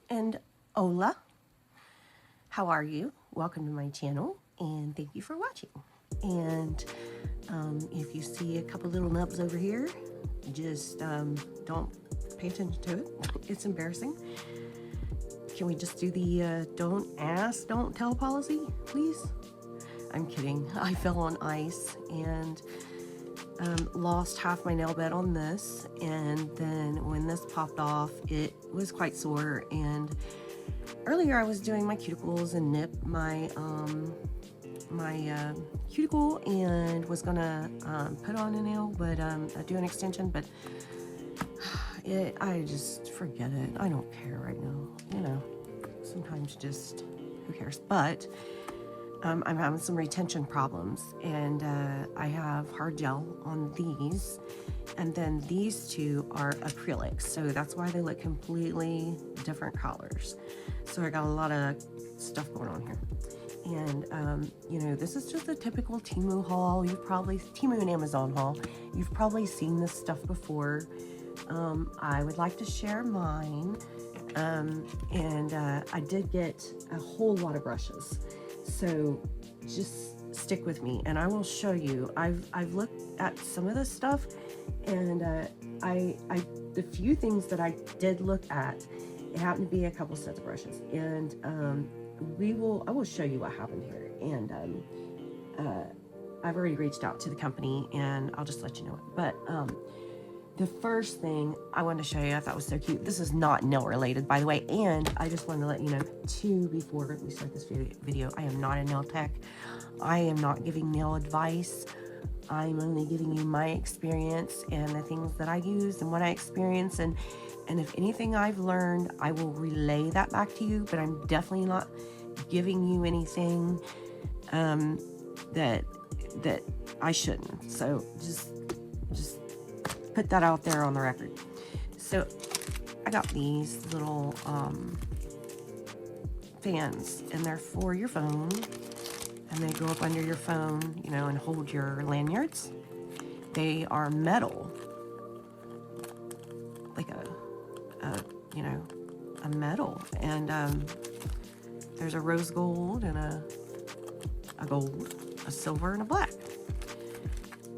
And hola, how are you? Welcome to my channel and thank you for watching. And if you see a couple little nubs over here, just don't pay attention to it. It's embarrassing. Can we just do the don't ask, don't tell policy, please? I'm kidding. I fell on ice and lost half my nail bed on this, and then when this popped off, it was quite sore. And earlier I was doing my cuticles and nipped my cuticle and was gonna put on a nail, but do an extension, but I just forget it. I don't care right now, you know. Sometimes just who cares. But I'm having some retention problems, and I have hard gel on these, and then these two are acrylics, so that's why they look completely different colors. So I got a lot of stuff going on here. And you know, this is just a typical Temu haul. Temu and Amazon haul. You've probably seen this stuff before. I would like to share mine. And I did get a whole lot of brushes, so just stick with me and I will show you. I've looked at some of this stuff, and the few things that I did look at, it happened to be a couple sets of brushes, and I will show you what happened here. And I've already reached out to the company and I'll just let you know it. But the first thing I wanted to show you, I thought was so cute. This is not nail related, by the way, and I just wanted to let you know too, before we start this video, I am not a nail tech. I am not giving nail advice. I'm only giving you my experience and the things that I use and what I experience, and if anything I've learned, I will relay that back to you, but I'm definitely not giving you anything that I shouldn't. So just put that out there on the record. So I got these little fans, and they're for your phone, and they go up under your phone, you know, and hold your lanyards. They are metal, like a you know, a metal, and there's a rose gold and a gold, a silver, and a black.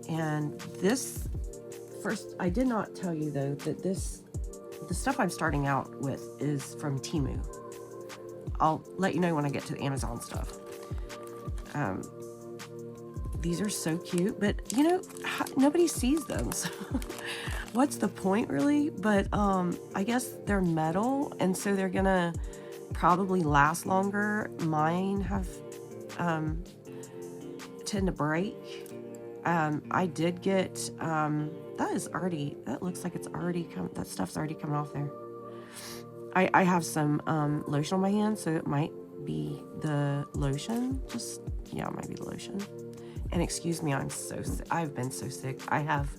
And this, first, I did not tell you though that the stuff I'm starting out with is from Temu. I'll let you know when I get to the Amazon stuff. These are so cute, but you know, nobody sees them, so what's the point really? But I guess they're metal, and so they're gonna probably last longer. Mine have tend to break. I did get that looks like it's already come, that stuff's already coming off there. I have some lotion on my hands, so it might be the lotion. Yeah, it might be the lotion. And excuse me, I'm so sick. I've been so sick. I have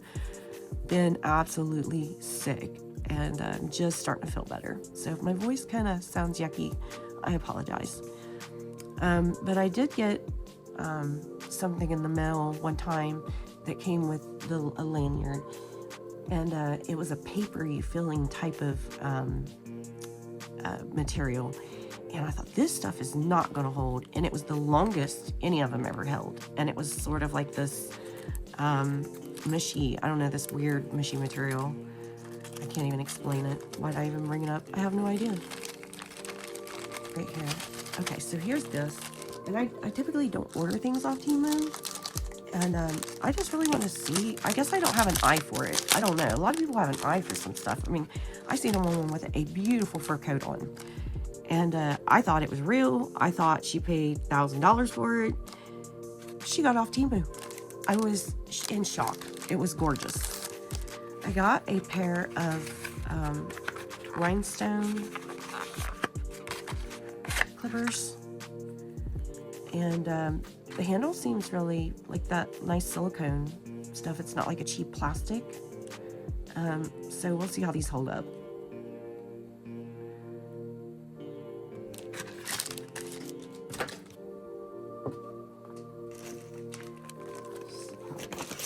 been absolutely sick, and I'm just starting to feel better. So if my voice kind of sounds yucky, I apologize. But I did get something in the mail one time that came with a lanyard, and it was a papery filling type of material, and I thought, this stuff is not going to hold, and it was the longest any of them ever held, and it was sort of like this mushy, I don't know, this weird mushy material. I can't even explain it. Why'd I even bring it up? I have no idea. Right here. Okay, so here's this, and I typically don't order things off Temu, and I just really want to see. I guess I don't have an eye for it. I don't know. A lot of people have an eye for some stuff. I mean, I seen a woman with a beautiful fur coat on, and I thought it was real. I thought she paid $1,000 for it. She got off Temu. I was in shock. It was gorgeous. I got a pair of rhinestone clippers, and the handle seems really like that nice silicone stuff. It's not like a cheap plastic. So we'll see how these hold up.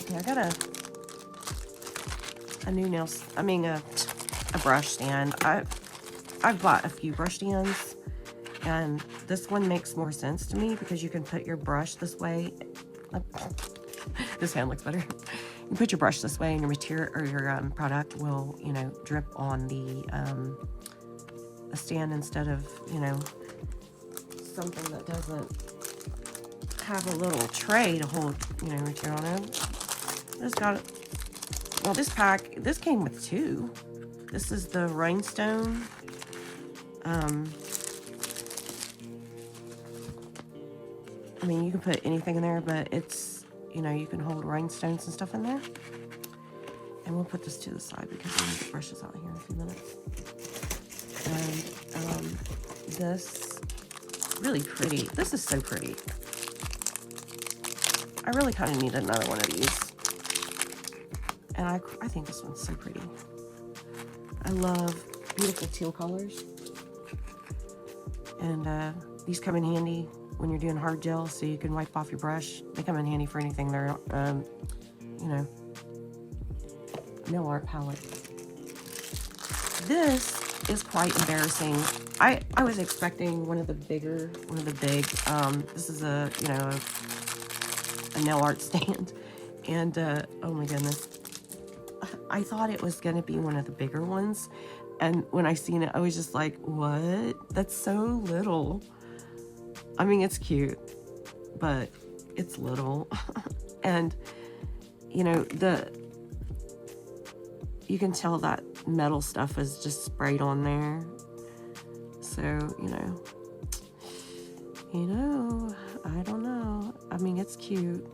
Okay, I got a new a brush stand. I've bought a few brush stands, and this one makes more sense to me because you can put your brush this way. This hand looks better. You put your brush this way, and your material or your product will, you know, drip on the stand instead of, you know, something that doesn't have a little tray to hold, you know, material on it. Just got it. Well, this pack, this came with 2. This is the rhinestone. I mean, you can put anything in there, but it's, you know, you can hold rhinestones and stuff in there. And we'll put this to the side because I'm going to get brushes out here in a few minutes. And this, really pretty. This is so pretty. I really kind of need another one of these. And I think this one's so pretty. I love beautiful teal colors. And these come in handy when you're doing hard gel, so you can wipe off your brush. They come in handy for anything. They're, you know, nail art palette. This is quite embarrassing. I was expecting one of the big, this is a, you know, a nail art stand. And, oh my goodness. I thought it was going to be one of the bigger ones. And when I seen it, I was just like, what? That's so little. I mean, it's cute, but it's little. And, you know, you can tell that metal stuff is just sprayed on there. So, you know, I don't know. I mean, it's cute.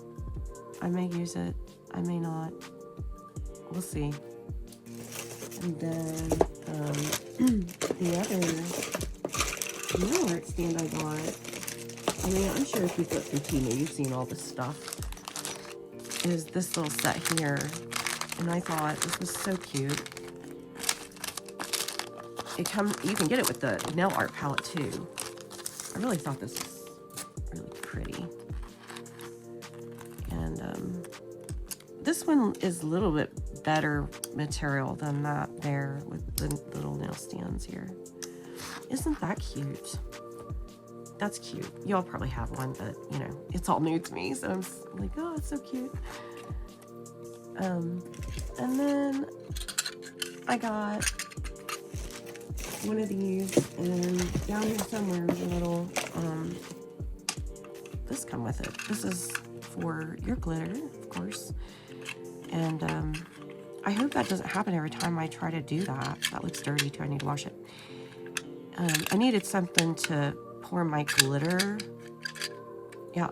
I may use it. I may not. We'll see. And then the other nail art stand I bought, I mean, I'm sure if you've looked through Temu, you've seen all this stuff, is this little set here. And I thought this was so cute. You can get it with the nail art palette too. I really thought this was really pretty. And this one is a little bit better material than that there with the little nail stands here. Isn't that cute? That's cute. Y'all probably have one, but you know, it's all new to me, so I'm like, oh, it's so cute. And then I got one of these, and down here somewhere is a little, this come with it. This is for your glitter, of course. And I hope that doesn't happen every time I try to do that. That looks dirty too, I need to wash it. I needed something to pour my glitter. Yeah,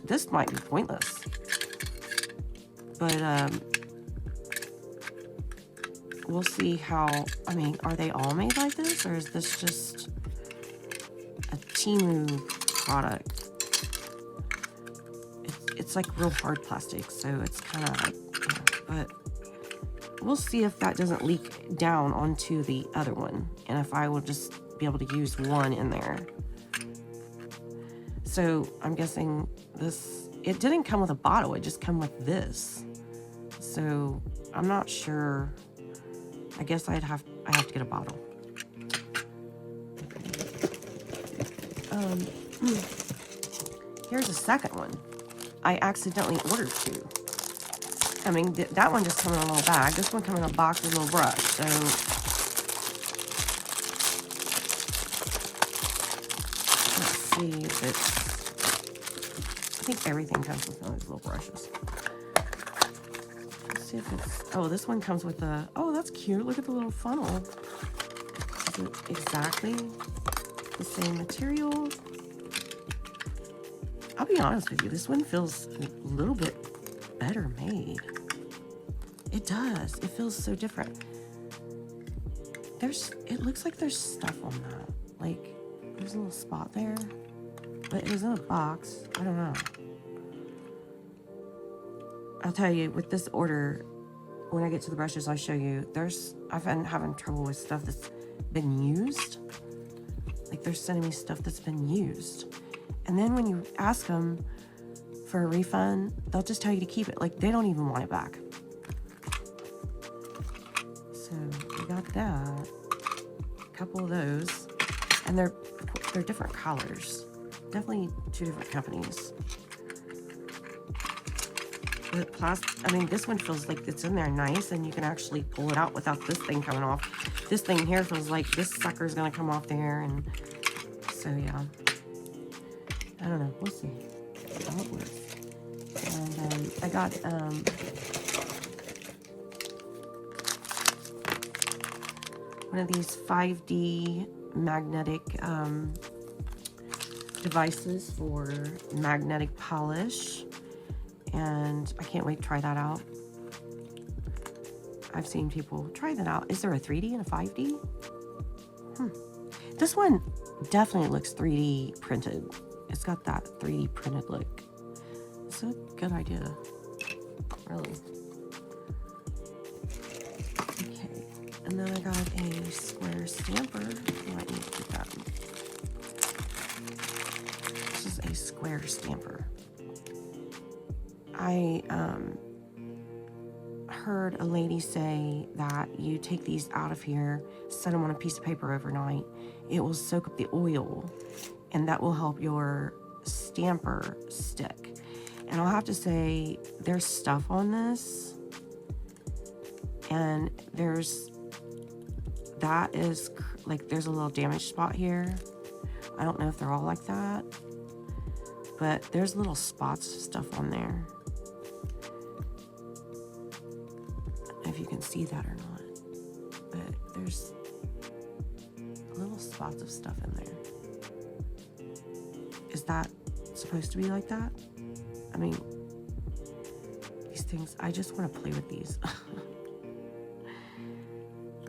this might be pointless. But we'll see how, I mean, are they all made like this? Or is this just a Temu product? It's like real hard plastic, so it's kind of like, you know, but we'll see if that doesn't leak down onto the other one, and if I will just be able to use one in there. So I'm guessing this, it didn't come with a bottle, it just come with this. So I'm not sure. I guess I have to get a bottle. Here's a second one. I accidentally ordered 2. I mean, that one just came in a little bag. This one came in a box with a little brush. So let's see if it's, I think everything comes with one of these little brushes. Let's see if it's, oh, this one comes with a, oh, that's cute. Look at the little funnel. Is it exactly the same material? I'll be honest with you, this one feels a little bit better made. It does. It feels so different. It looks like there's stuff on that. Like, there's a little spot there. But it was in a box. I don't know. I'll tell you, with this order, when I get to the brushes, I'll show you. I've been having trouble with stuff that's been used. Like, they're sending me stuff that's been used. And then when you ask them for a refund, they'll just tell you to keep it. Like, they don't even want it back. So we got that. A couple couple of those, and they're different colors. Definitely two different companies. But I mean, this one feels like it's in there nice, and you can actually pull it out without this thing coming off. This thing here feels like this sucker's gonna come off there, and so yeah. I don't know. We'll see how it works. And I got one of these 5D magnetic devices for magnetic polish, and I can't wait to try that out. I've seen people try that out. Is there a 3D and a 5D? This one definitely looks 3D printed. It's got that 3D printed look. It's a good idea, really. Okay, and then I got a square stamper. I might need to keep that. This is a square stamper. I heard a lady say that you take these out of here, set them on a piece of paper overnight. It will soak up the oil, and that will help your stamper stick. And I'll have to say, there's stuff on this, and there's a little damage spot here. I don't know if they're all like that, but there's little spots of stuff on there. If you can see that or not, but there's little spots of stuff in there. Is that supposed to be like that? I mean, these things, I just want to play with these.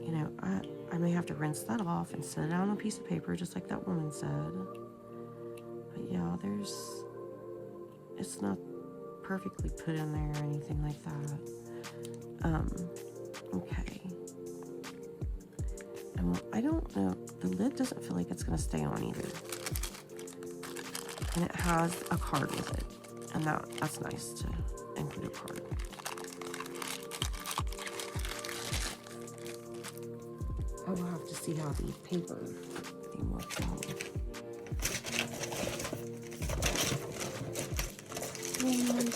You know, I may have to rinse that off and set it out on a piece of paper, just like that woman said. But yeah, it's not perfectly put in there or anything like that. Okay. And I don't know, the lid doesn't feel like it's going to stay on either. And it has a card with it. And that's nice to include a card. I will have to see how the paper thing works out. And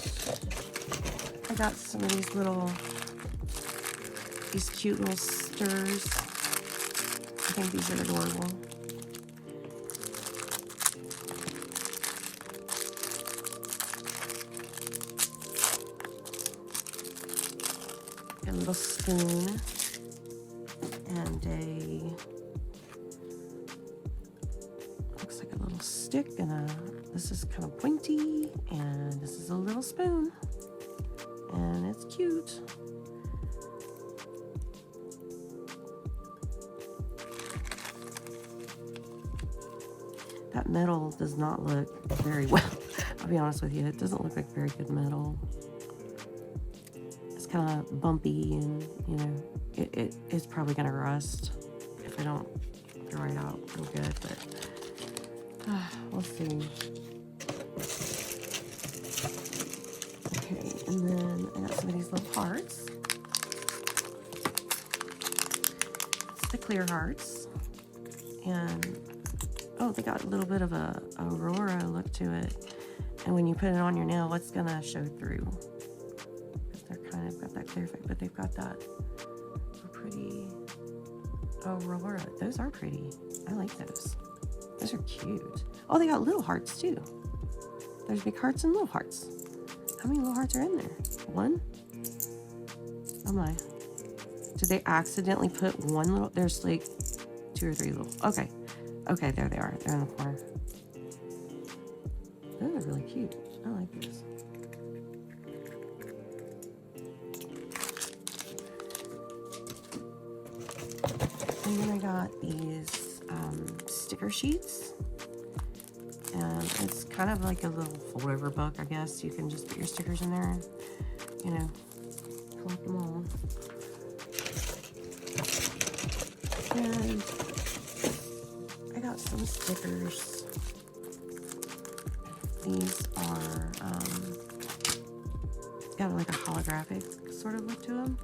I got some of these cute little stirs. I think these are adorable. A little spoon and looks like a little stick, and this is kind of pointy, and this is a little spoon, and it's cute. That metal does not look very well. I'll be honest with you, it doesn't look like very good metal. It's kind of bumpy, and you know, it's probably gonna rust if I don't dry it out real good, but we'll see. Okay, and then I got some of these little hearts. It's the clear hearts, and oh, they got a little bit of a aurora look to it. And when you put it on your nail, it's gonna show through. Because they're kind of got that clear effect, but they've got that pretty aurora. Those are pretty. I like those. Those are cute. Oh, they got little hearts too. There's big hearts and little hearts. How many little hearts are in there? One? Oh my. Did they accidentally put one little? There's like 2 or 3 little. Okay. Okay, there they are. They're in the corner. Those are really cute. I like these. And then I got these sticker sheets. And it's kind of like a little fold-over book, I guess. You can just put your stickers in there and, you know, collect them all. And I got some stickers. These are got like a holographic sort of look to them.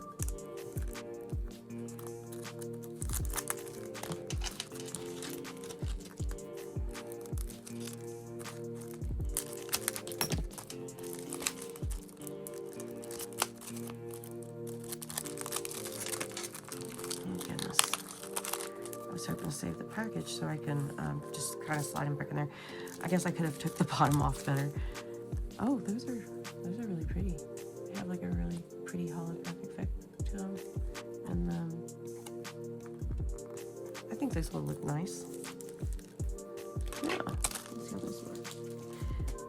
package so I can just kind of slide them back in there. I guess I could have took the bottom off better. Oh, those are really pretty. They have like a really pretty holographic effect to them. And I think this will look nice. Yeah, let's see how this works.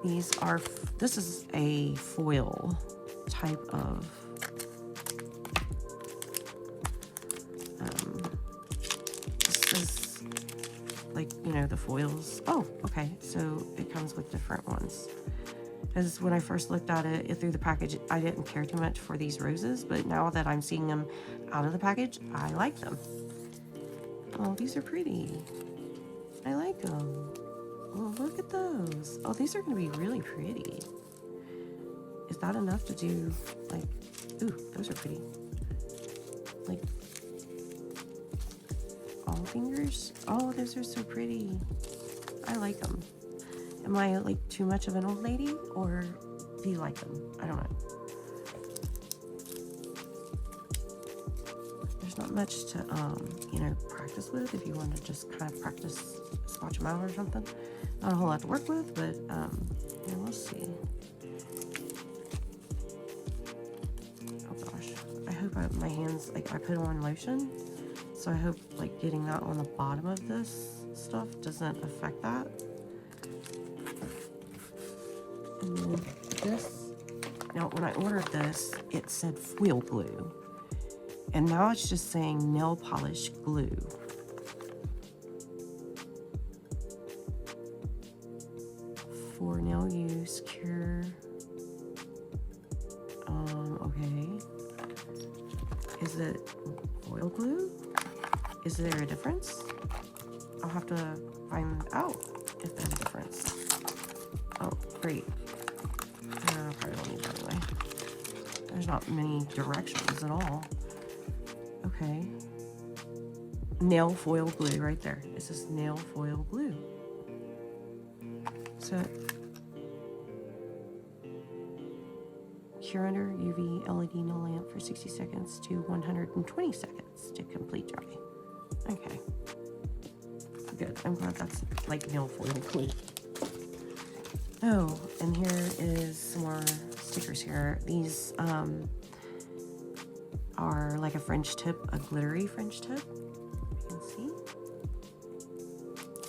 These are, this is a foil type of this is like, you know, the foils. Oh, okay, so it comes with different ones. Because when I first looked at it through the package, I didn't care too much for these roses, but now that I'm seeing them out of the package, I like them. Oh, these are pretty. I like them. Oh, look at those. Oh, these are going to be really pretty. Is that enough to do, like, ooh, those are pretty. Like, all fingers? Oh, those are so pretty. I like them. Am I, like, too much of an old lady, or do you like them? I don't know. There's not much to, you know, practice with if you want to just kind of practice, swatch them out or something. Not a whole lot to work with, but, yeah, we'll see. Oh gosh, I hope my hands, like, I put on lotion, so I hope, like, getting that on the bottom of this stuff doesn't affect that. And then this, now when I ordered this, it said foil glue, and now it's just saying nail polish glue. For nail use, cure. Okay. Is it foil glue? Is there a difference? I'll have to find out if there's a difference. Oh, great. I probably don't need that anyway. There's not many directions at all. Okay. Nail foil glue right there. It says nail foil glue. So, cure under UV LED nail lamp for 60 seconds to 120 seconds to complete dry. Okay. Good. I'm glad that's like nail foil glue. Oh, and here is some more stickers here. These are like a French tip, a glittery French tip. You can see.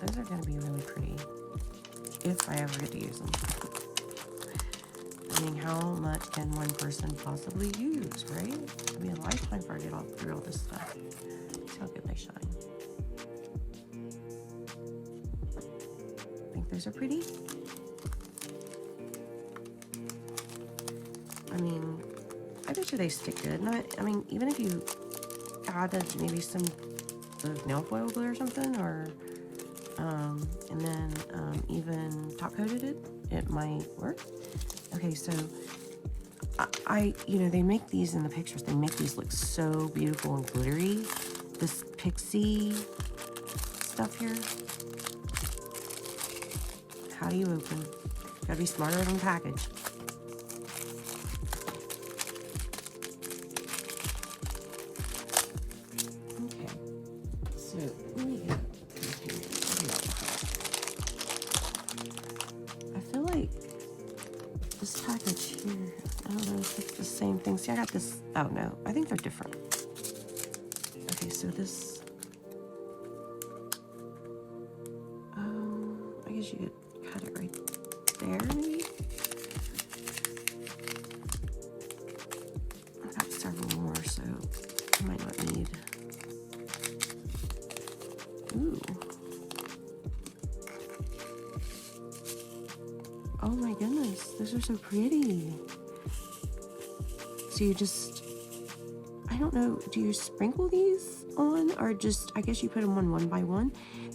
Those are going to be really pretty if I ever get to use them. I mean, how much can one person possibly use, right? It'll be a lifetime before I get all through all this stuff. See how good they shine. I think those are pretty. I mean, I bet you they stick good. Not, I mean, even if you added maybe some nail foil glue or something, or and then even top coated it, it might work. Okay, so you know, they make these in the pictures. They make these look so beautiful and glittery. This pixie stuff here. How do you open? Gotta be smarter than the package. See, I got this. Oh no, I think they're different. Okay, so this. I guess you could cut it right there, maybe. I've got several more, so I might not need. Ooh. Oh my goodness, those are so pretty. So you just, I don't know, do you sprinkle these on, or just, I guess you put them on one by one?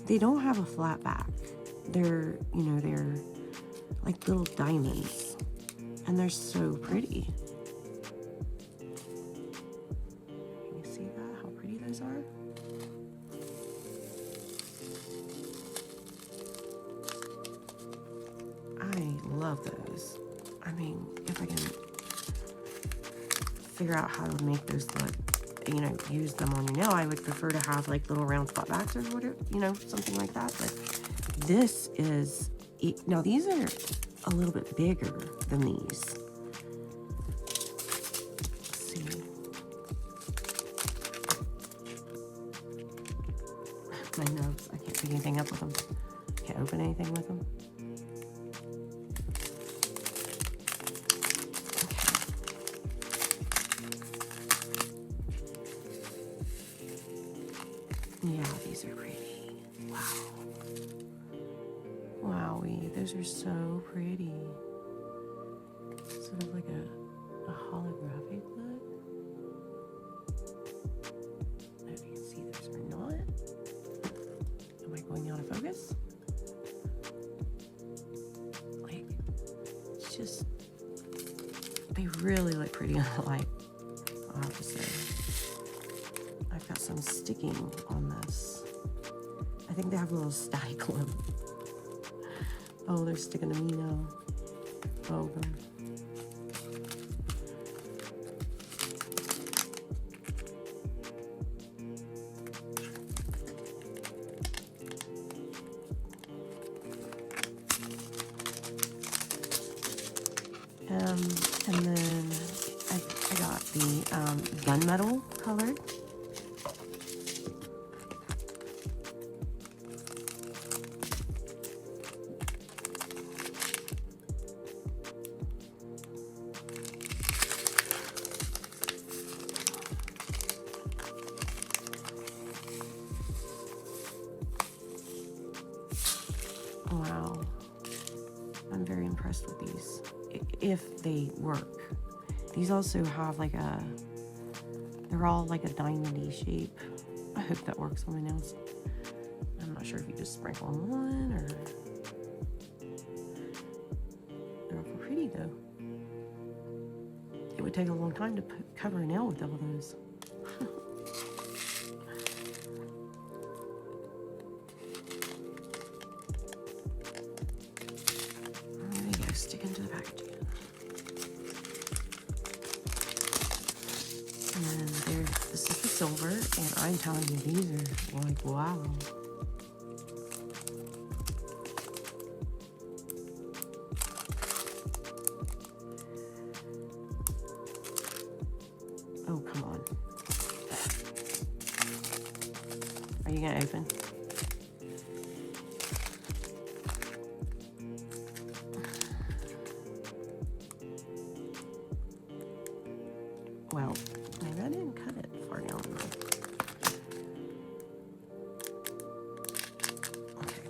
They don't have a flat back. They're, you know, they're like little diamonds, and they're so pretty. Can you see that, how pretty those are? I love those. I mean, if I can figure out how to make those look you know, use them on your nail. I would prefer to have like little round spot backs or whatever, you know, something like that. But this is, now these are a little bit bigger than these. Let's see. My nubs, I can't pick anything up with them. Can't open anything with them. Yeah, these are pretty. Wow. Wowie, those are so pretty. Sort of like a holographic look. I don't know if you can see those or not. Am I going out of focus? Like, it's just, they really look pretty on the light, I'll have to say. I've got some sticking on this. I think they have a little static on them. Oh, they're sticking to me now. Oh, God. And then I got the gunmetal colored. Wow, I'm very impressed with these, if they work. These also have like a, they're all like a diamondy shape. I hope that works on my nails. I'm not sure if you just sprinkle them on or, they're awful pretty though. It would take a long time to cover a nail with all of those. Stick into the package again. And then there, this is the silver, and I'm telling you, these are like, wow. Oh, come on. Are you gonna open? Well, maybe I didn't cut it far down enough. Okay.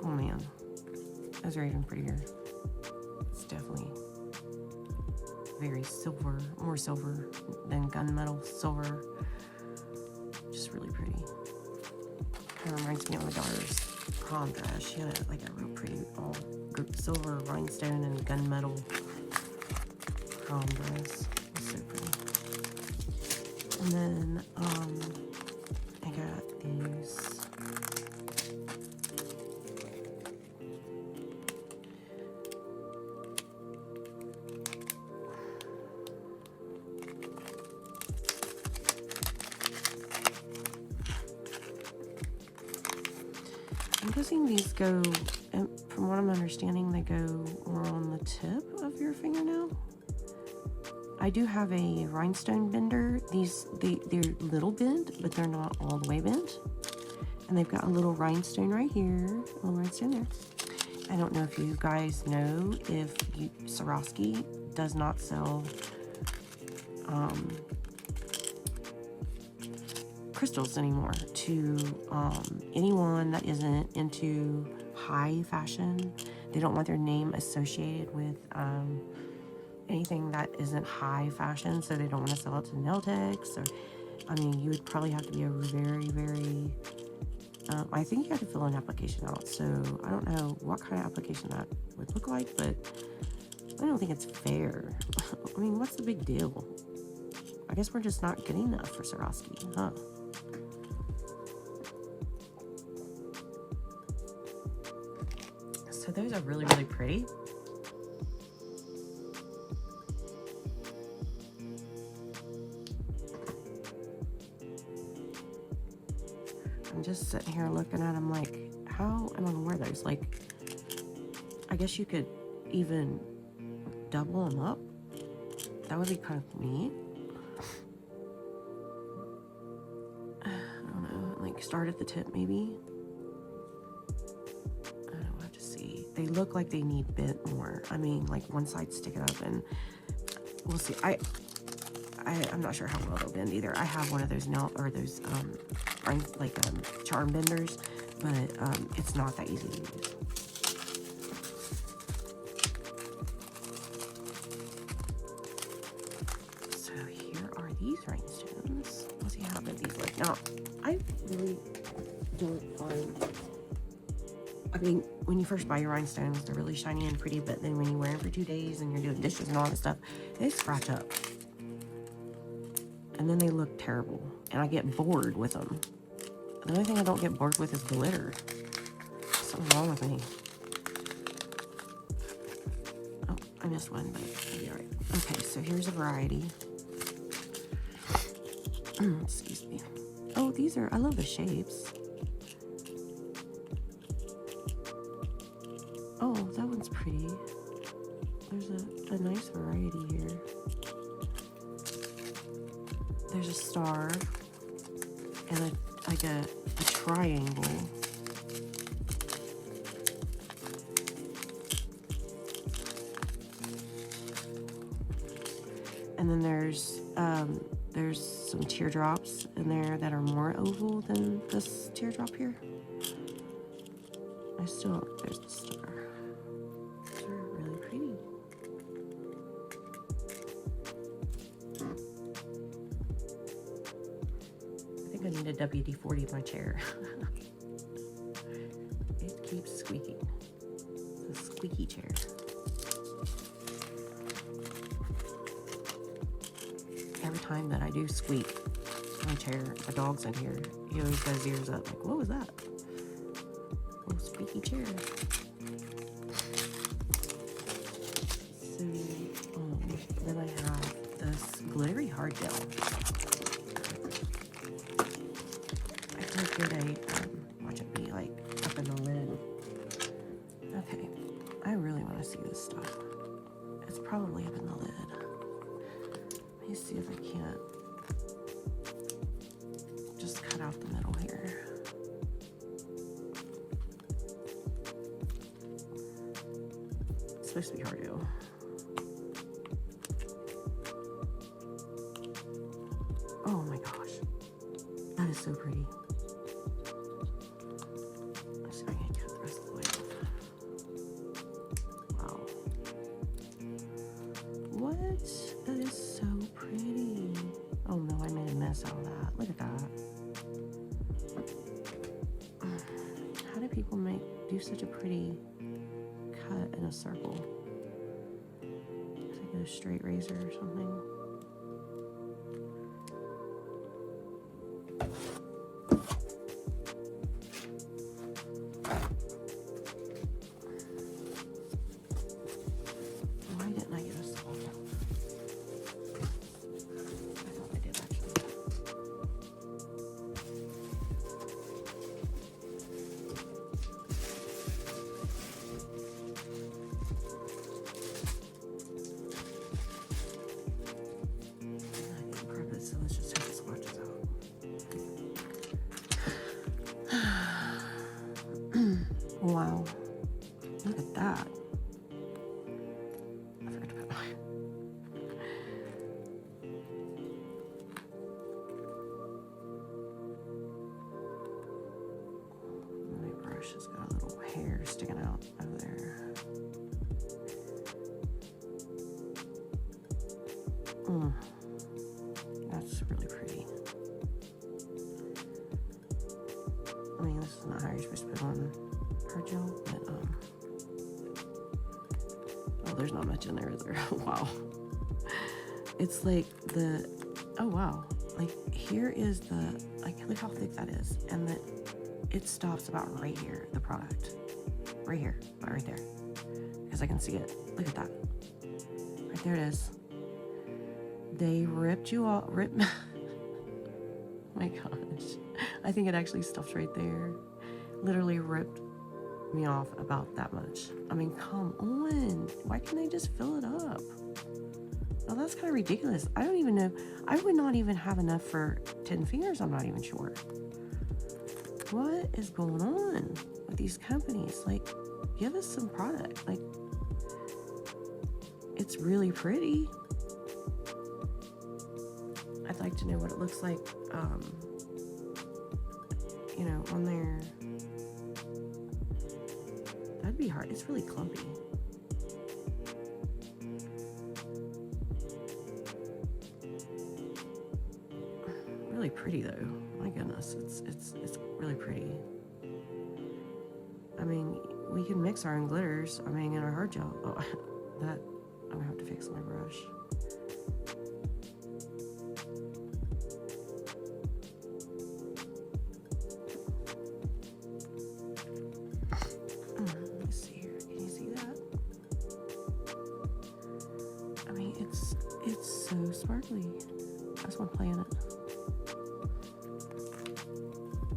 Oh man, those are even prettier. It's definitely very silver, more silver than gunmetal silver. Just really pretty. Kind of reminds me of my daughter's prom dress. She had like a real pretty all silver rhinestone and gunmetal prom dress. It's so pretty. And then I got these. I'm guessing these go, from what I'm understanding, they go more on the tip of your fingernail. I do have a rhinestone bender. They're little bent, but they're not all the way bent. And they've got a little rhinestone right here, a little rhinestone there. I don't know if you guys know if Swarovski does not sell crystals anymore to anyone that isn't into high fashion. They don't want their name associated with anything that isn't high fashion, so they don't want to sell it to nail techs. Or, I mean, you would probably have to be a very, very, I think you have to fill an application out, so I don't know what kind of application that would look like, but I don't think it's fair. I mean, what's the big deal? I guess we're just not getting enough for Swarovski, huh? those are really, really pretty. I'm just sitting here looking at them like, how am I gonna wear those? Like, I guess you could even double them up. That would be kind of neat. I don't know, like start at the tip maybe. I don't know, we'll have to see. They look like they need bent more. I mean, like one side sticking up, and we'll see. I'm not sure how well they'll bend either. I have one of those those charm benders, but it's not that easy to use. So here are these rhinestones. Let's see how big these look. Now, I really don't find, I mean, when you first buy your rhinestones, they're really shiny and pretty, but then when you wear them for 2 days and you're doing dishes and all that stuff, they scratch up. And then they look terrible, and I get bored with them. The only thing I don't get bored with is glitter. Something's wrong with me. Oh, I missed one, but it'll be all right. Okay, so here's a variety. Excuse me. Oh, these are, I love the shapes. Oh, that one's pretty. There's a nice variety here. There's a star and a triangle. And then there's some teardrops in there that are more oval than this teardrop here. There's the star. These are really pretty. I think I need a WD-40 in my chair. It keeps squeaking. It's a squeaky chair. Every time that I do squeak my chair, the dog's in here, he always got his ears up like, what was that? Little squeaky chair. So, then I have this glittery hard gel. I could get watch it be like up in the lid. Okay, I really want to see this stuff. It's probably up in the lid. Let me see if I can't just cut out the middle here. It's supposed to be hard to. Oh my gosh, that is so pretty. Let's see if I can cut the rest of the way off. Wow. What? That is so pretty. Oh no, I made a mess out of that. Look at that. How do people do such a pretty cut in a circle? It's like a straight razor or something. Why didn't I get a saw? I thought I did actually. I didn't prep it, so let's just take the swatches out. Wow, look at that. I forgot to put my brush has got a little hair sticking out over there. That's really pretty. I mean, this is not how you're supposed to put on hard gel, but oh, there's not much in there, is there? Wow. It's like oh wow, like here is look how thick that is, and it stops about right here, the product. right here, right there, because I can see it. Look at that. Right there it is. They ripped you off. My gosh. I think it actually stopped right there. Literally ripped me off about that much. I mean, come on. Why can't they just fill it up? Oh, that's kind of ridiculous. I don't even know. I would not even have enough for 10 fingers. I'm not even sure. What is going on with these companies? Like, give us some product. Like, it's really pretty. I'd like to know what it looks like, you know, on there. That'd be hard. It's really clumpy. Really pretty though. My goodness, it's really pretty. I mean, we can mix our own glitters. I mean, in our hard gel. Oh, that I'm gonna have to fix my brush. Let's see here. Can you see that? I mean, it's so sparkly. I just want to play in it.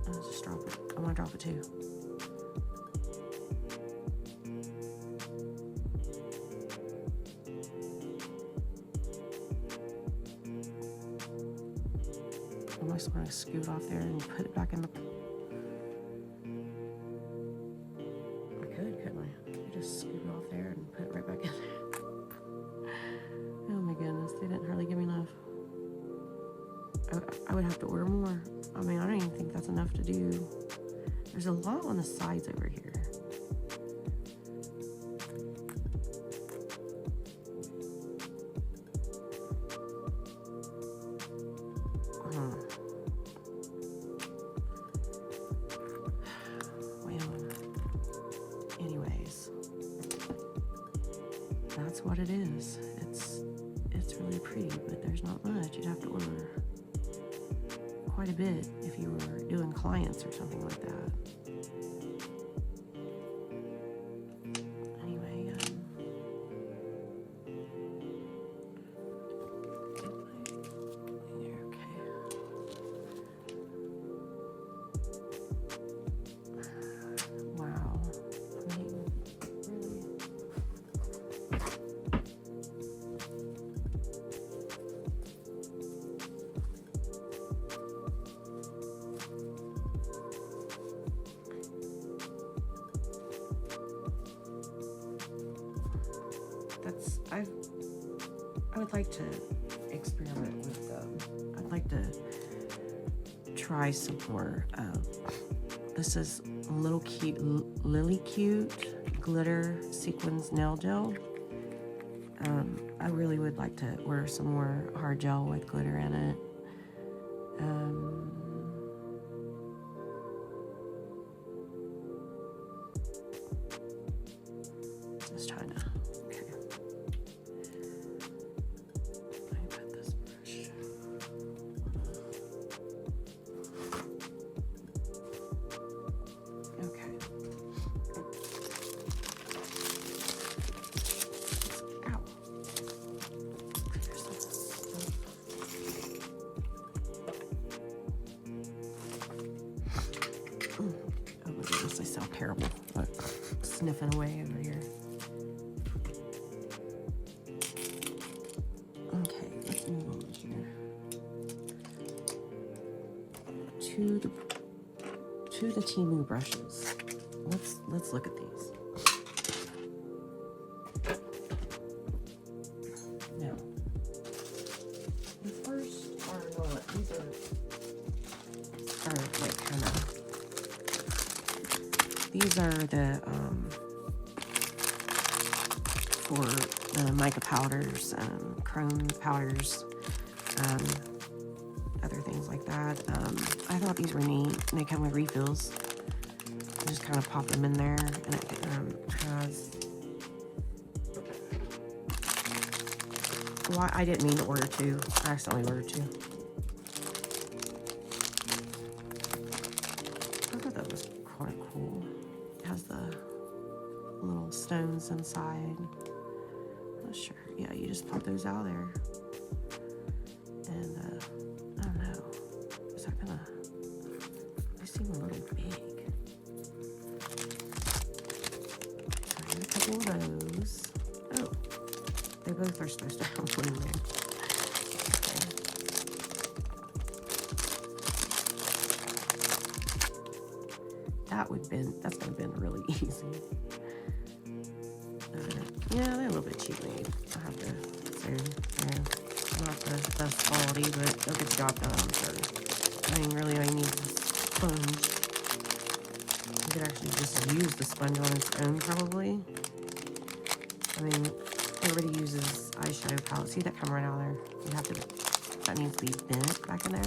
I'll just drop it. I want to drop it too. I almost want to scoot off there and put it back in the... I could, couldn't I? I could just scoot it off there and put it right back in there. Oh my goodness, they didn't hardly give me enough. I would have to order more. I mean, I don't even think that's enough to do. There's a lot on the sides over here. Well, anyways, that's what it is. It's really pretty, but there's not much. You'd have to order quite a bit if you were doing clients or something like that. Anyway, okay. Wow. I mean, really. I would like to experiment with I'd like to try some more. This is Little Cute Lily Cute Glitter Sequins Nail Gel. I really would like to order some more hard gel with glitter in it. Just trying to. Okay. Let me put this brush. Okay. Ow. There's some stuff. Oh my goodness, I sound terrible. But sniffing away over here. Okay, let's move on here to the Temu brushes. Let's look at these. Now, the first are not. These are like kind of. These are the for the mica powders, chrome powders, other things like that. I thought these were neat. They come with refills. You just kind of pop them in there, and it has. Well, I didn't mean to order two. I accidentally ordered two. I thought that was quite cool. It has the outside. Not sure. Yeah, you just pop those out there. And I don't know. Is that gonna? They seem a little big. Try a couple of those. Oh, they both are supposed to have one in there. That's gonna bend really easy. Yeah, they're a little cheap made. I have to say, yeah, not the best quality, but they'll get the job done, I'm sure. I mean, really, all you need is a sponge. You could actually just use the sponge on its own, probably. I mean, everybody uses eyeshadow palettes. See that come right out of there? You have to, that needs to be bent back in there.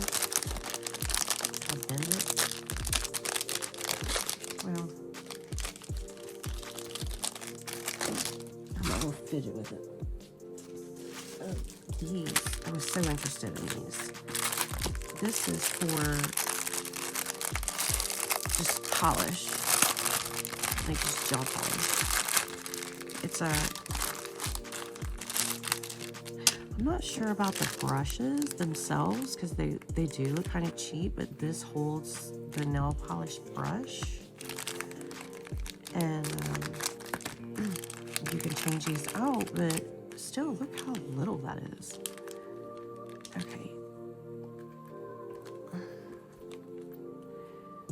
I'll bend it. Well, I'm not gonna fidget with it. Oh, these, I was so interested in these. This is for just polish, like just gel polish. It's I'm not sure about the brushes themselves because they do look kind of cheap, but this holds the nail polish brush. And you can change these out, but still, look how little that is. Okay.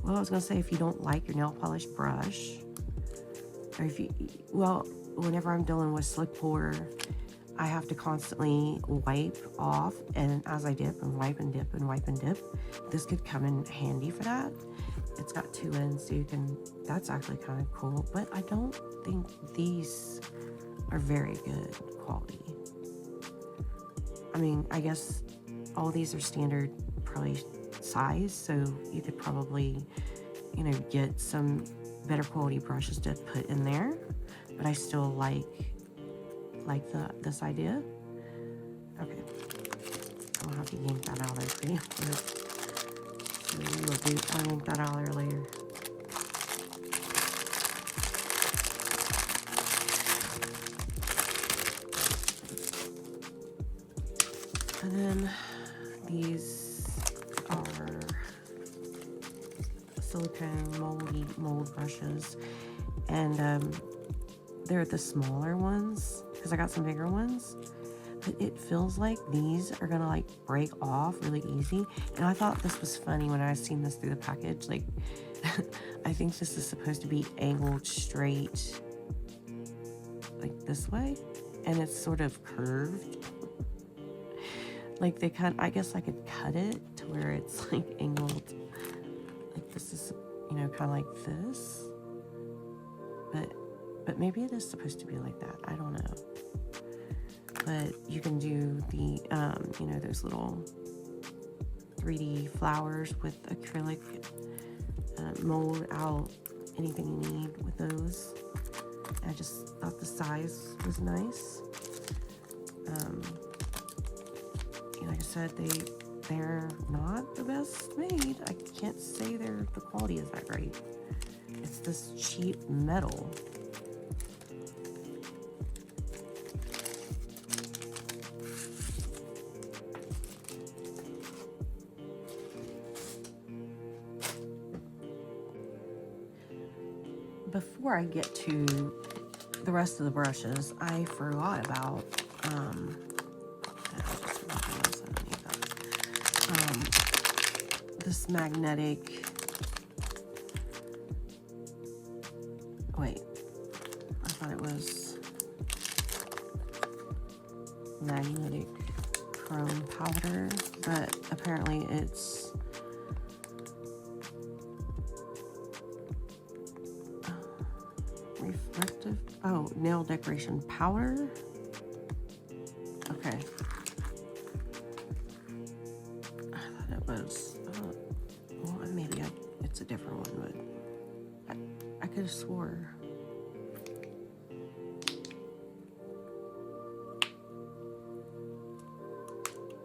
Well, I was gonna say, if you don't like your nail polish brush, or if you, well, whenever I'm dealing with slick pour, I have to constantly wipe off, and as I dip and wipe and dip and wipe and dip, this could come in handy for that. It's got 2 ends, so you can, that's actually kind of cool, but I don't think these are very good quality. I mean, I guess all these are standard, probably size, so you could probably, you know, get some better quality brushes to put in there, but I still like this idea. Okay, I'll have to yank that out of there for you. I'll yank that out of there later. And then these are silicone mold brushes, and they're the smaller ones because I got some bigger ones. But it feels like these are gonna like break off really easy. And I thought this was funny when I seen this through the package. Like, I think this is supposed to be angled straight, like this way, and it's sort of curved. Like they I guess I could cut it to where it's like angled, like this is, you know, kind of like this. But maybe it is supposed to be like that. I don't know. But you can do the, you know, those little 3D flowers with acrylic, mold out anything you need with those. I just thought the size was nice. Like I said, they're not the best made. I can't say the quality is that great. It's this cheap metal. Before I get to the rest of the brushes, I forgot about this magnetic, wait, I thought it was magnetic chrome powder, but apparently it's reflective, oh, nail decoration powder. Okay. I thought it was, well, maybe it's a different one, but I could have swore.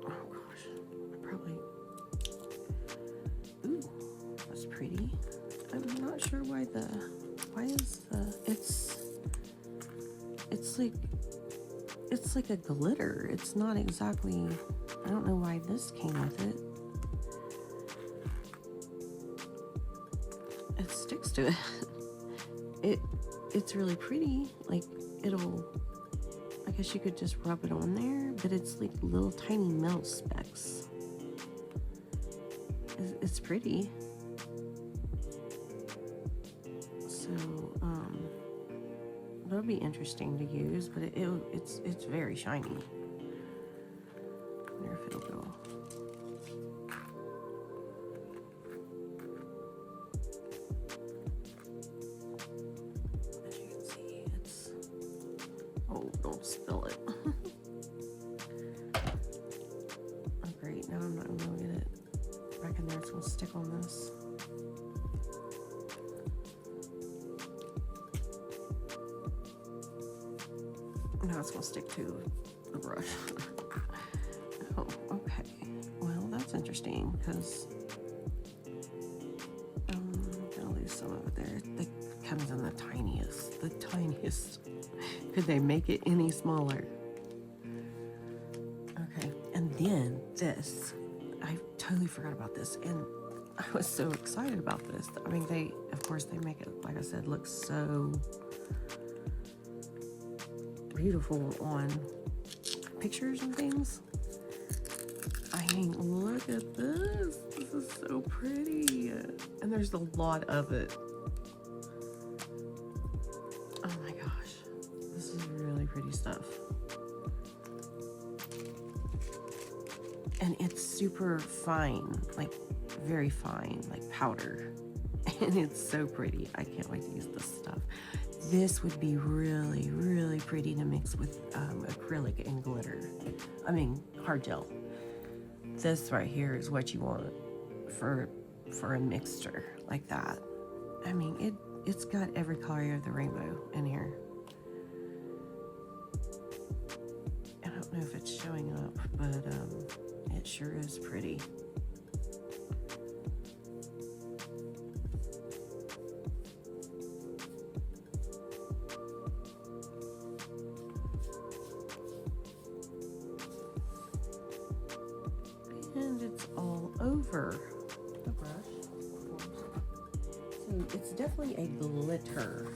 Oh gosh, I probably, ooh, that's pretty. I'm not sure why is it's it's like a glitter. It's not exactly, I don't know why this came with it. It sticks to it. It's really pretty. Like, it'll, I guess you could just rub it on there, but it's like little tiny melt specks. It's pretty. So, that'll be interesting to use, but it's very shiny. I wonder if it'll go. As you can see, it's, oh, don't spill it. Oh, great, now I'm not gonna get it back in there. It's gonna stick on this. Now it's gonna stick to the brush. Oh, okay. Well, that's interesting because I'm gonna lose some of it there. It comes in the tiniest. Could they make it any smaller? Okay, and then this. I totally forgot about this, and I was so excited about this. I mean, of course, they make it, like I said, look so beautiful on pictures and things. I mean, look at this. This is so pretty. And there's a lot of it. Oh my gosh. This is really pretty stuff. And it's super fine, like very fine, like powder. And it's so pretty. I can't wait to use this stuff. This would be really, really pretty to mix with acrylic and glitter. I mean, hard gel. This right here is what you want for a mixture like that. I mean, it's got every color of the rainbow in here. I don't know if it's showing up, but it sure is pretty. And it's all over the brush. So it's definitely a glitter.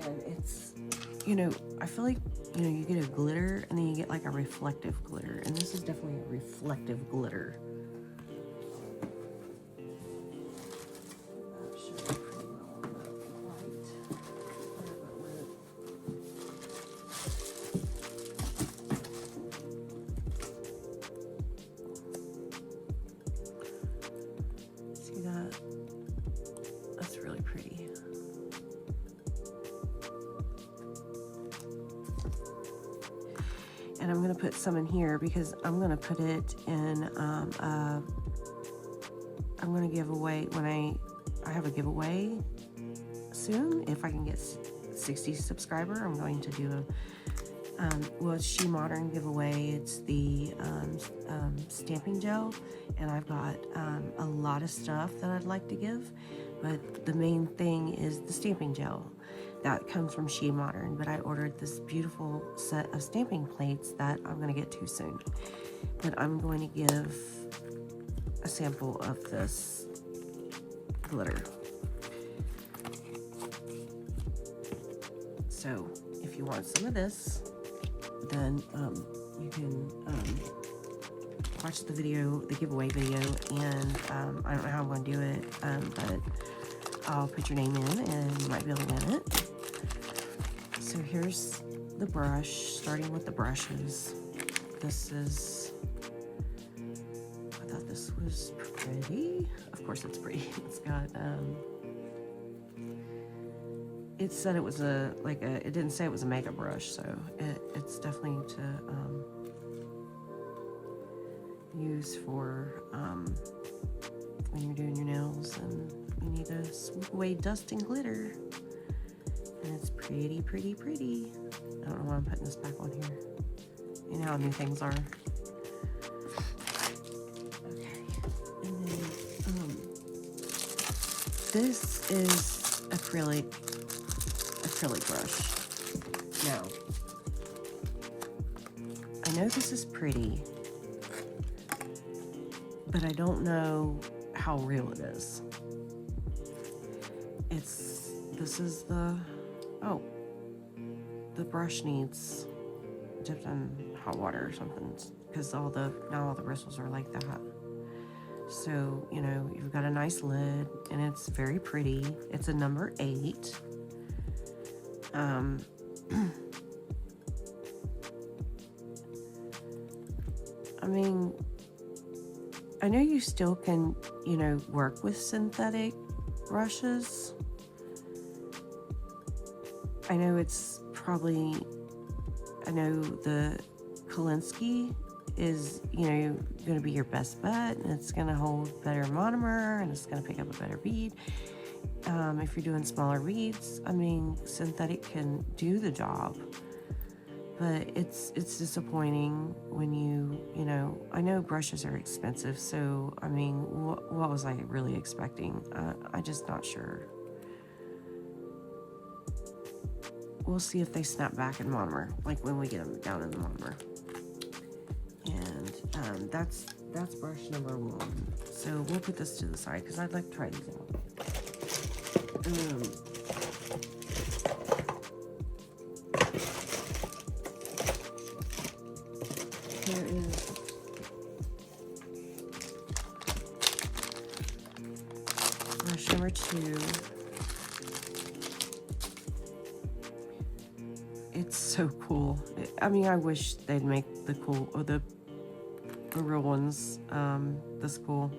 And it's, you know, I feel like, you know, you get a glitter and then you get like a reflective glitter. And this is definitely a reflective glitter. That's really pretty. And I'm going to put some in here because I'm going to put it in, I'm going to give away, when I have a giveaway soon, if I can get 60 subscriber, I'm going to do a, well, it's She Modern giveaway. It's the stamping gel, and I've got a lot of stuff that I'd like to give, but the main thing is the stamping gel. That comes from She Modern, but I ordered this beautiful set of stamping plates that I'm going to get to soon. But I'm going to give a sample of this glitter. So if you want some of this, then you can watch the video, the giveaway video, and I don't know how I'm going to do it, but I'll put your name in and you might be able to win it. So here's the brush, starting with the brushes. This is, I thought this was pretty. Of course it's pretty. It's got, it said it was it didn't say it was a makeup brush, so it's definitely to use for when you're doing your nails and you need to sweep away dust and glitter. And it's pretty, pretty, pretty. I don't know why I'm putting this back on here. You know how new things are. Okay. And then this is a acrylic brush. Now, I know this is pretty, but I don't know how real it is. This is the brush needs dipped in hot water or something, because now all the bristles are like that. So, you know, you've got a nice lid, and it's very pretty. It's a number 8. I mean, I know you still can, you know, work with synthetic brushes. I know the Kolinsky is, you know, going to be your best bet, and it's going to hold better monomer, and it's going to pick up a better bead. If you're doing smaller beads, I mean, synthetic can do the job, but it's disappointing when you know, I know brushes are expensive, so I mean, what was I really expecting? I'm just not sure. We'll see if they snap back in monomer, like when we get them down in the monomer. And that's brush number 1. So we'll put this to the side because I'd like to try these out. Here is brush number 2. It's so cool. I mean, I wish they'd make the real ones this cool.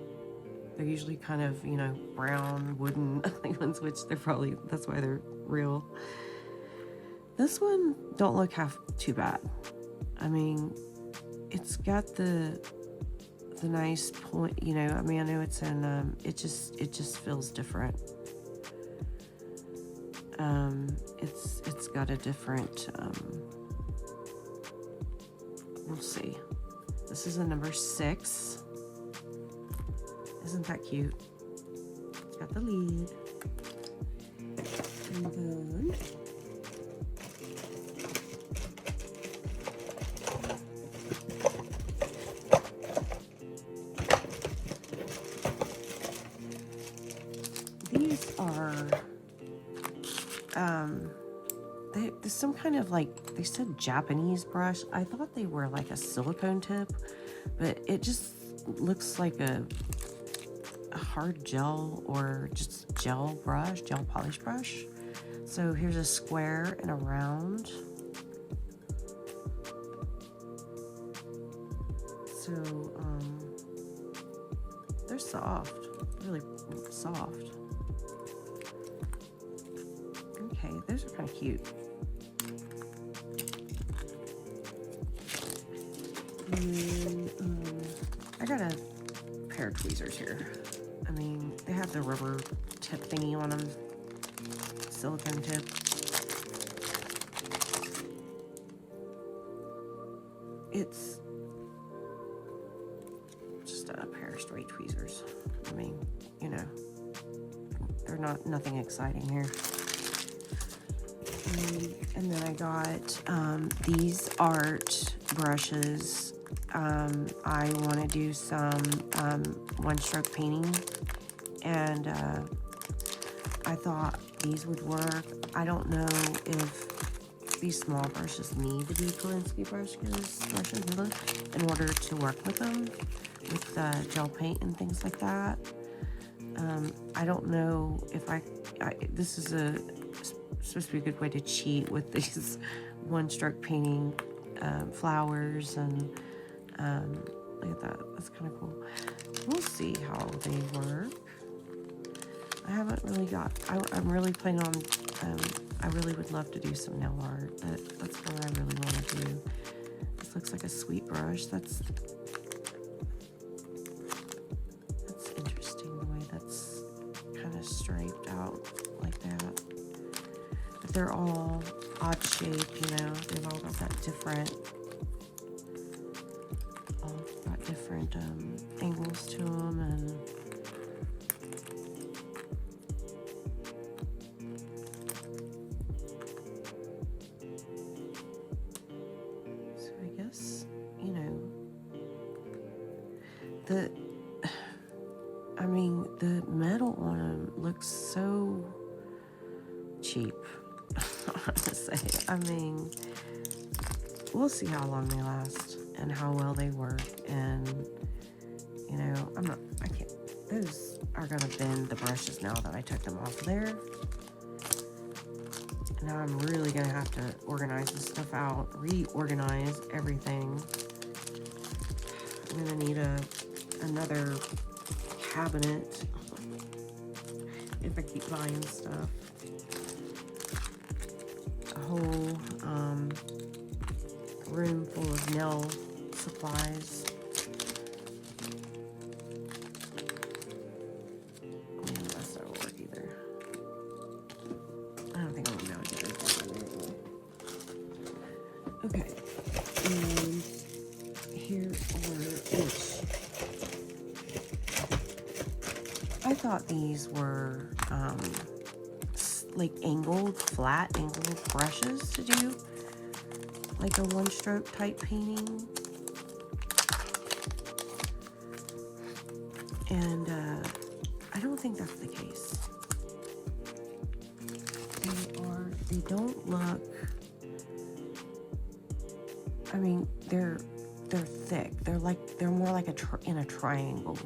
They're usually kind of, you know, brown, wooden ones, which that's why they're real. This one don't look half too bad. I mean, it's got the nice point, you know, I mean, I know it's in, it just feels different. It's got a different, we'll see. This is a number 6. Isn't that cute? It's got the lead. And then these are there's some kind of, like, they said Japanese brush. I thought they were like a silicone tip, but it just looks like a hard gel or just gel polish brush. So here's a square and a round. So they're soft, really soft. Okay, those are kind of cute. And I got a pair of tweezers here. I mean, they have the rubber tip thingy on them, silicone tip. It's just a pair of straight tweezers. I mean, you know, they're nothing exciting here. And then I got these art brushes. I want to do some one-stroke painting, and I thought these would work. I don't know if these small brushes need to be Kolinsky brushes in order to work with them, with gel paint and things like that. I don't know if this is supposed to be a good way to cheat with these one-stroke painting flowers, and look at that, that's kind of cool. We'll see how they work. I haven't really I'm really planning on, I really would love to do some nail art, but that's what I really want to do. This looks like a sweet brush. That's interesting, the way that's kind of striped out like that. But they're all odd shape, you know, they've all got that different angles to them, and I mean, the metal on them looks so cheap. I have to say. I mean, we'll see how long they last and how well they work. And, you know, I can't, those are going to bend the brushes now that I took them off there. Now I'm really going to have to organize this stuff out, reorganize everything. I'm going to need another cabinet if I keep buying stuff. A whole room full of nail supplies. Man, that's not work either. I don't think I'm gonna be able to get everything in there. Okay, and here are each. I thought these were like flat angled brushes to do like a one stroke type painting. And I don't think that's the case. They don't look, I mean, they're thick. They're more like in a triangle.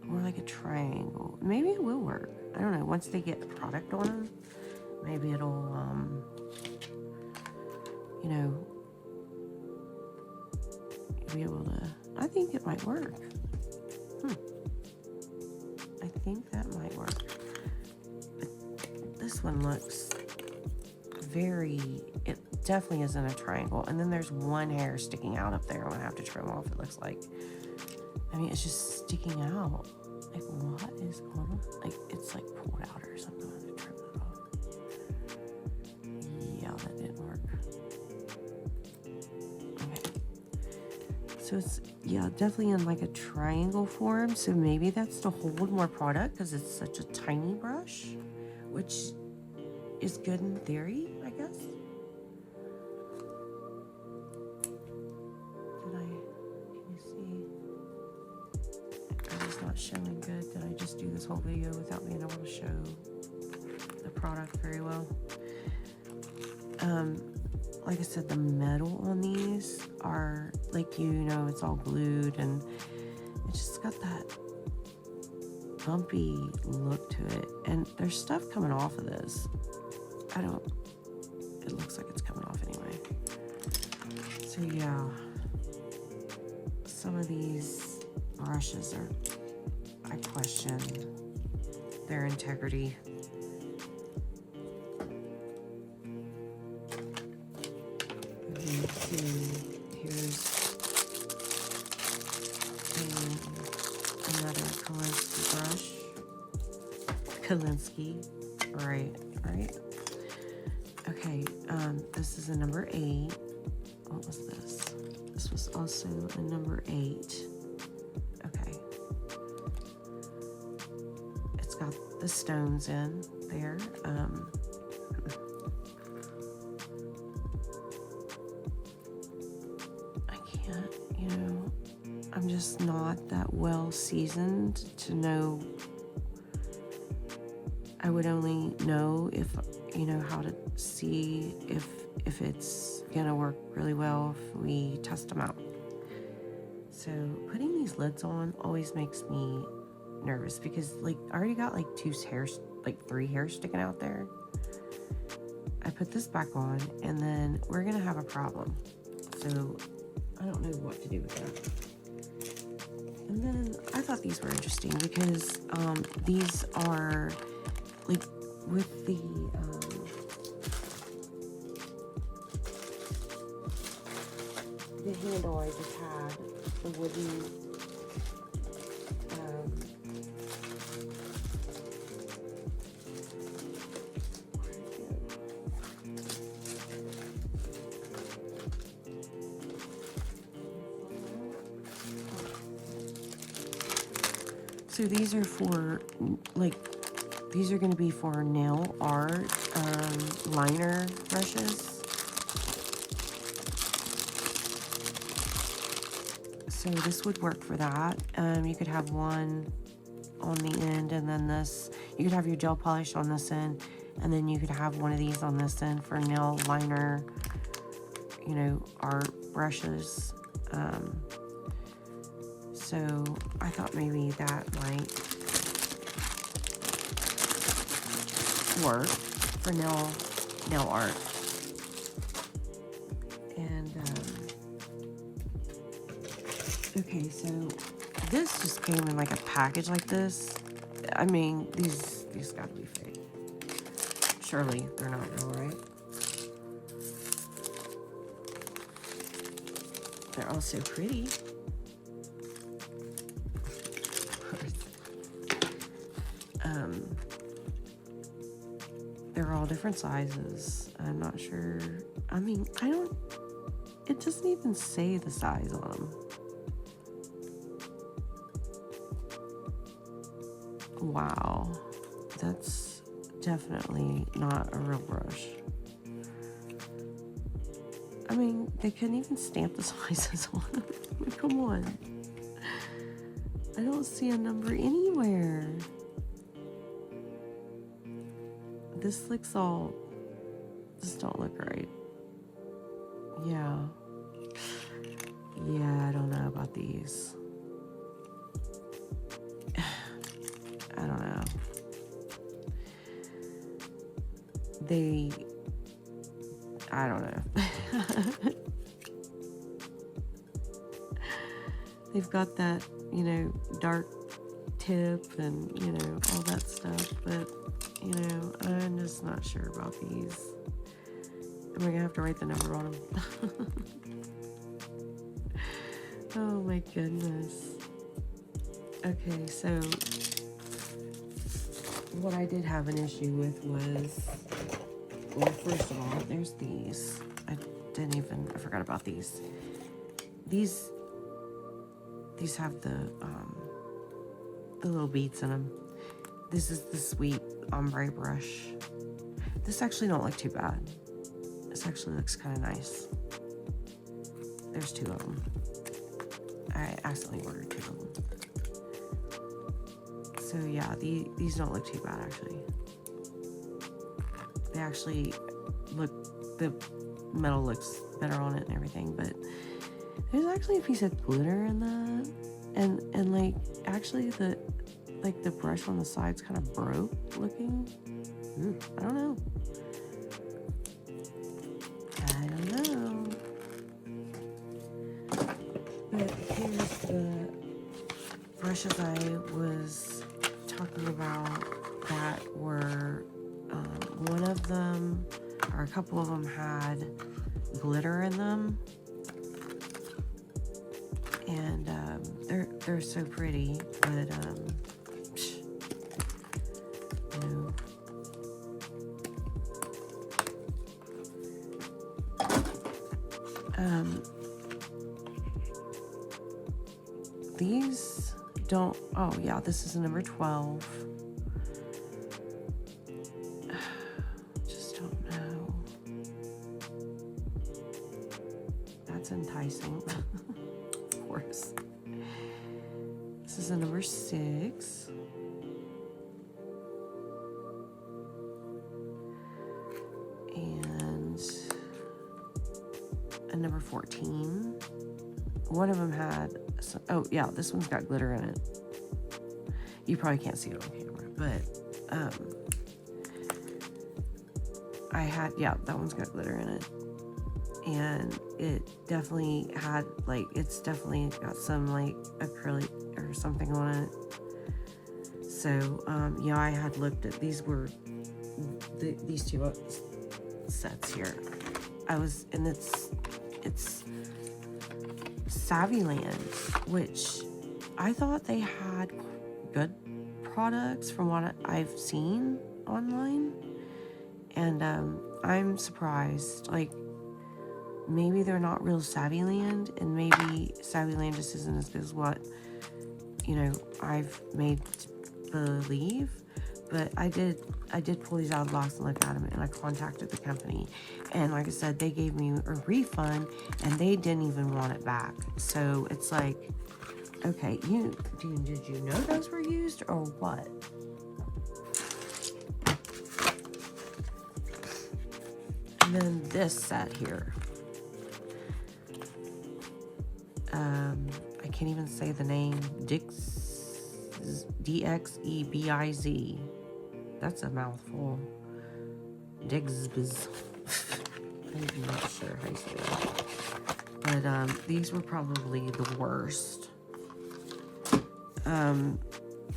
More like a triangle. Maybe it will work. I don't know. Once they get the product on them, maybe it'll, you know, be able to, I think it might work. I think that might work. But this one looks it definitely isn't a triangle. And then there's one hair sticking out up there. I'm gonna have to trim off, it looks like. I mean, it's just sticking out. Like, what is going on? Like, it's like pulled out or something. I'm gonna trim that off. Yeah, that didn't work. Okay. So it's, yeah, definitely in like a triangle form. So maybe that's to hold more product because it's such a tiny brush, which is good in theory, I guess. Showing good. Did I just do this whole video without being able to show the product very well? Like I said, the metal on these are like, you know, it's all glued and it just got that bumpy look to it. And there's stuff coming off of this. It looks like it's coming off anyway. So yeah, some of these brushes are, I question their integrity. Here's another Kolinsky brush. Kolinsky, right. Okay, this is a number 8. What was this? This was also a number 8. The stones in there. I can't, you know, I'm just not that well seasoned to know. I would only know if, you know, how to see if it's gonna work really well if we test them out. So putting these lids on always makes me nervous because, like, I already got like 3 hairs sticking out there. I put this back on and then we're gonna have a problem. So I don't know what to do with that. And then I thought these were interesting because these are like with the handle I just had, the wooden so these are for, like, these are going to be for nail art liner brushes. So this would work for that. You could have one on the end, and then this, you could have your gel polish on this end, and then you could have one of these on this end for nail liner, you know, art brushes. So I thought maybe that might work for nail art. And okay, so this just came in like a package like this. I mean, these gotta be fake. Surely they're not real, right? They're all so pretty. They're all different sizes. I'm not sure. I mean, it doesn't even say the size on them. Wow, that's definitely not a real brush. I mean, they couldn't even stamp the sizes on them. Come on. I don't see a number anywhere. This looks all, this don't look right. Yeah. Yeah, I don't know about these. I don't know. I don't know. They've got that, you know, dark tip and, you know, all that stuff, but, you know, I'm just not sure about these. Am I gonna have to write the number on them? Oh my goodness. Okay, so what I did have an issue with was, well, first of all, there's these. I forgot about these. These have the little beads in them. This is the sweet ombre brush. This actually don't look too bad. This actually looks kind of nice. There's two of them. I accidentally ordered two of them. So yeah, these don't look too bad actually. They actually look, the metal looks better on it and everything, but there's actually a piece of glitter in that. And like actually the brush on the side's kind of broke looking. I don't know. But here's the brushes I was talking about that were, one of them, or a couple of them had glitter in them. And they're so pretty, but you know. These don't, oh yeah, this is a number 12. Just don't know. That's enticing. Of course. This is a number 6. And a number 14. One of them had, oh yeah, this one's got glitter in it. You probably can't see it on camera, but I had, yeah, that one's got glitter in it. And it definitely had, like, it's definitely got some, like, acrylic or something on it. So, yeah, I had looked at, these were, these two sets here. And it's Savvyland, which I thought they had good products from what I've seen online. And, I'm surprised, like, maybe they're not real Savvyland, and maybe Savvyland just isn't as good as what, you know, I've made believe. But I did pull these out of the box and look at them, and I contacted the company, and like I said, they gave me a refund, and they didn't even want it back. So it's like, okay, did you know those were used or what? And then this set here, I can't even say the name. DXEBIZ. That's a mouthful. Diggsbiz. I'm not sure how you say that. But these were probably the worst.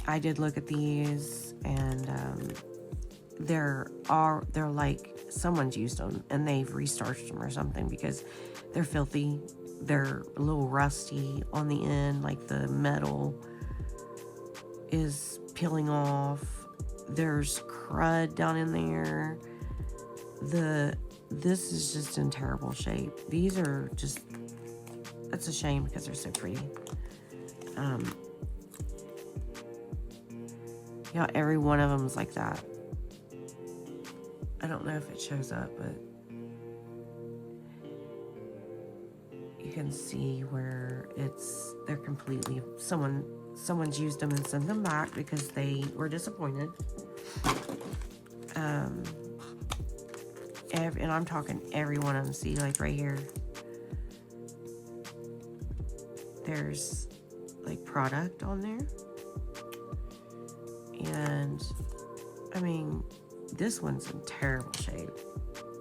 I did look at these, and they're like someone's used them and they've restarched them or something, because they're filthy. They're a little rusty on the end, like the metal is peeling off. There's crud down in there. This is just in terrible shape. These are just, that's a shame because they're so pretty. Yeah, every one of them is like that. I don't know if it shows up, but you can see where they're completely, someone's used them and sent them back because they were disappointed. And I'm talking every one of them. See, like right here, there's like product on there. And I mean, this one's in terrible shape.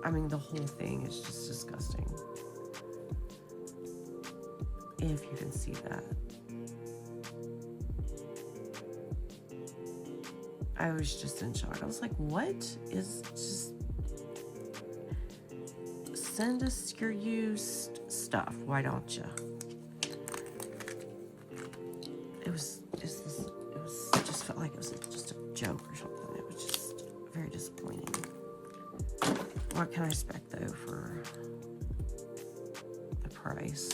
I mean, the whole thing is just disgusting. If you can see that. I was just in shock. I was like, what is just... Send us your used stuff. Why don't you? It just felt like it was just a joke or something. It was just very disappointing. What can I expect though for the price?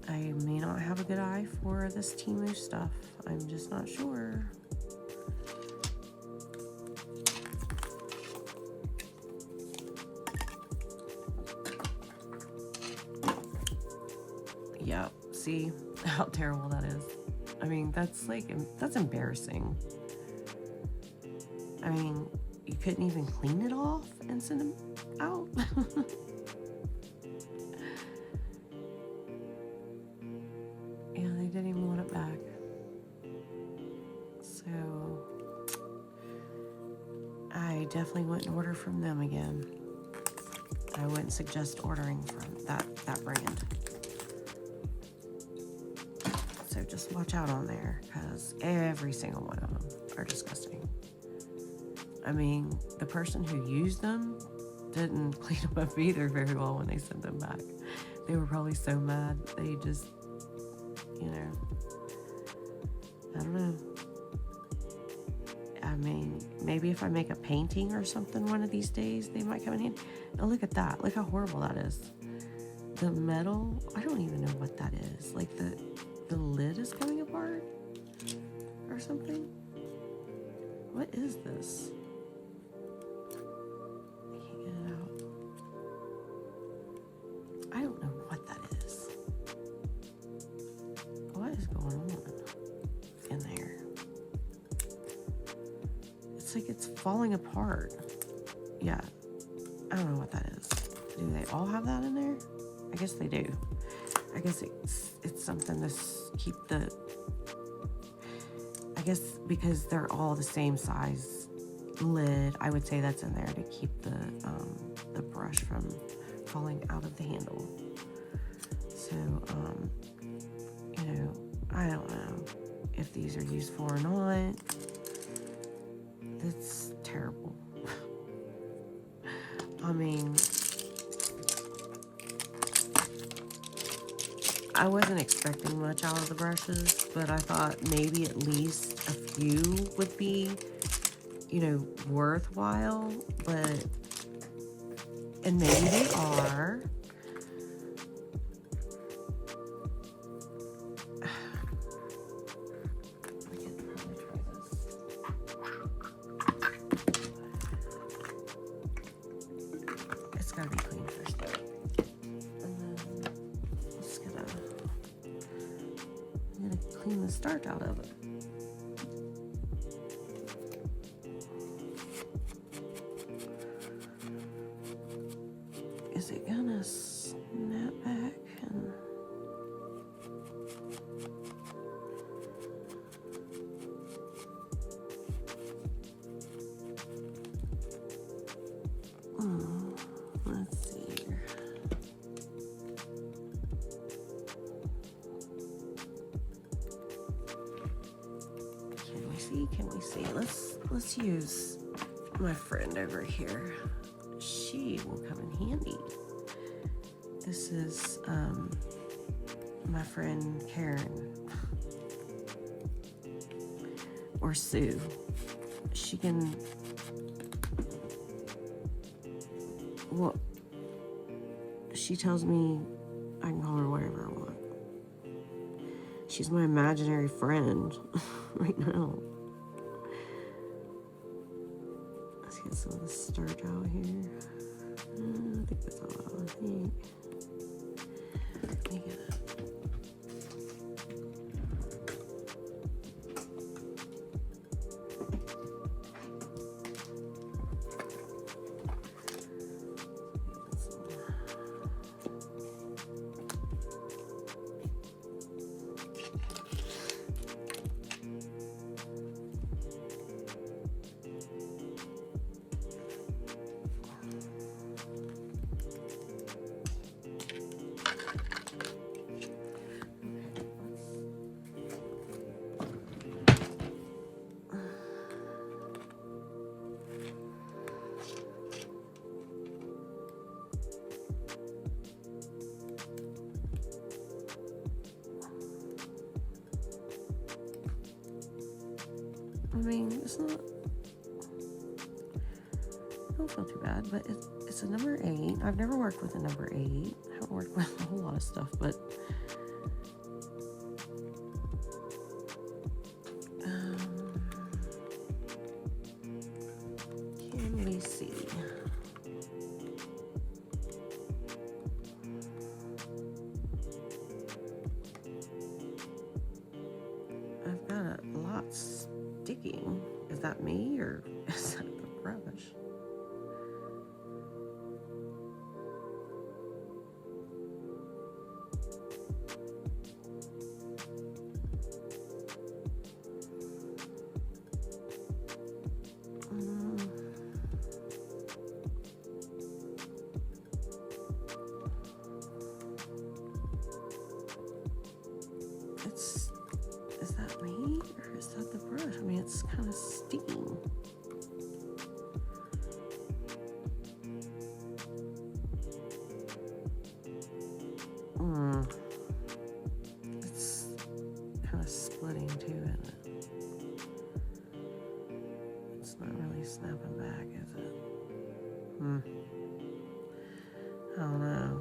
I may not have a good eye for this Temu stuff. I'm just not sure. Yeah, see how terrible that is. I mean, that's embarrassing. I mean, you couldn't even clean it off and send them out. Yeah, they didn't even want it back. So I definitely wouldn't order from them again. I wouldn't suggest ordering from that brand. So just watch out on there, because every single one of them are disgusting. I mean, the person who used them didn't clean them up either very well when they sent them back. They were probably so mad. They just, you know, I don't know. I mean, maybe if I make a painting or something one of these days, they might come in handy. Now look at that. Look how horrible that is. The metal, I don't even know what that is. Like the lid is coming apart or something. What is this? I can't get it out. I don't know what that is. What is going on in there? It's like it's falling apart. Yeah, I don't know what that is. Do they all have that in there? I guess they do. I guess it's something to keep the... I guess because they're all the same size lid, I would say that's in there to keep the brush from falling out of the handle. So, you know, I don't know if these are useful or not. That's terrible. I mean, I wasn't expecting much out of the brushes, but I thought maybe at least a few would be, you know, worthwhile, and maybe they are. I can probably try this. starch out of it. Is it gonna snap back and let's see here. Can we see? Can we see? Let's use my friend over here. She will come in handy. This is my friend Karen or Sue. She can, well, she tells me I can call her whatever I want. She's my imaginary friend right now. Let's get some of the starch out here. I think that's all I think. Let me get it. I mean, it's not, I don't feel too bad, but it's a number 8. I've never worked with a number 8. I haven't worked with a whole lot of stuff, but can we see? I've got a lot sticking. Is that me or is that the brush? Is that me or is that the brush? I mean, it's kind of sticking. It's kind of splitting too, isn't it? It's not really snapping back, is it? I don't know.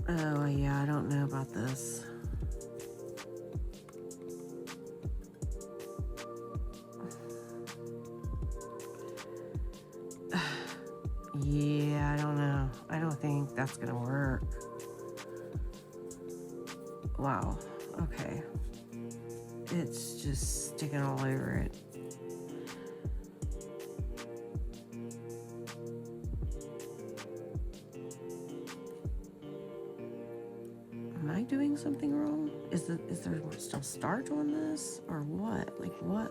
Oh, yeah, I don't know about this. Yeah, I don't know. I don't think that's gonna work. Wow, okay. It's just sticking all over it. Am I doing something wrong? Is there still starch on this or what? Like what?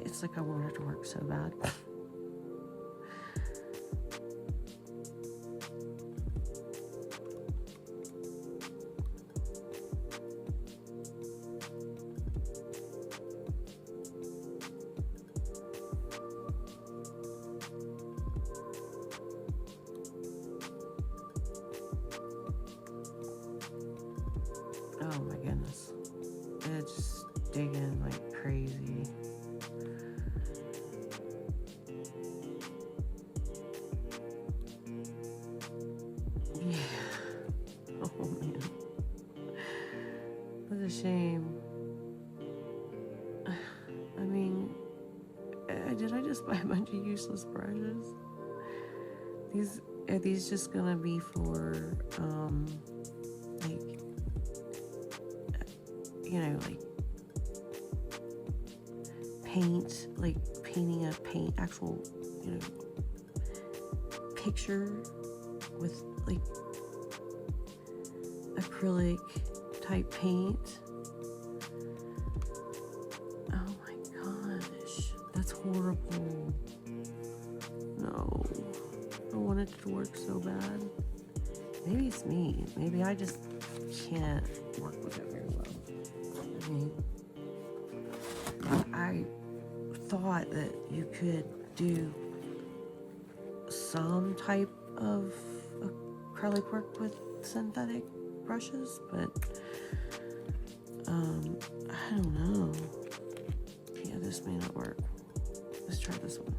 It's like I want it to work so bad. Oh my goodness. It's digging like crazy. Yeah. Oh man. What a shame. I mean, I buy a bunch of useless brushes. Are these just gonna be for, like, you know, like paint, like painting a actual, you know, picture with like acrylic type paint? Oh my gosh, that's horrible. No, I want it to work so bad. Maybe it's me. Maybe I just can't work with it very well. I mean, I thought that you could do some type of acrylic work with synthetic brushes, but I don't know. Yeah, this may not work. Let's try this one.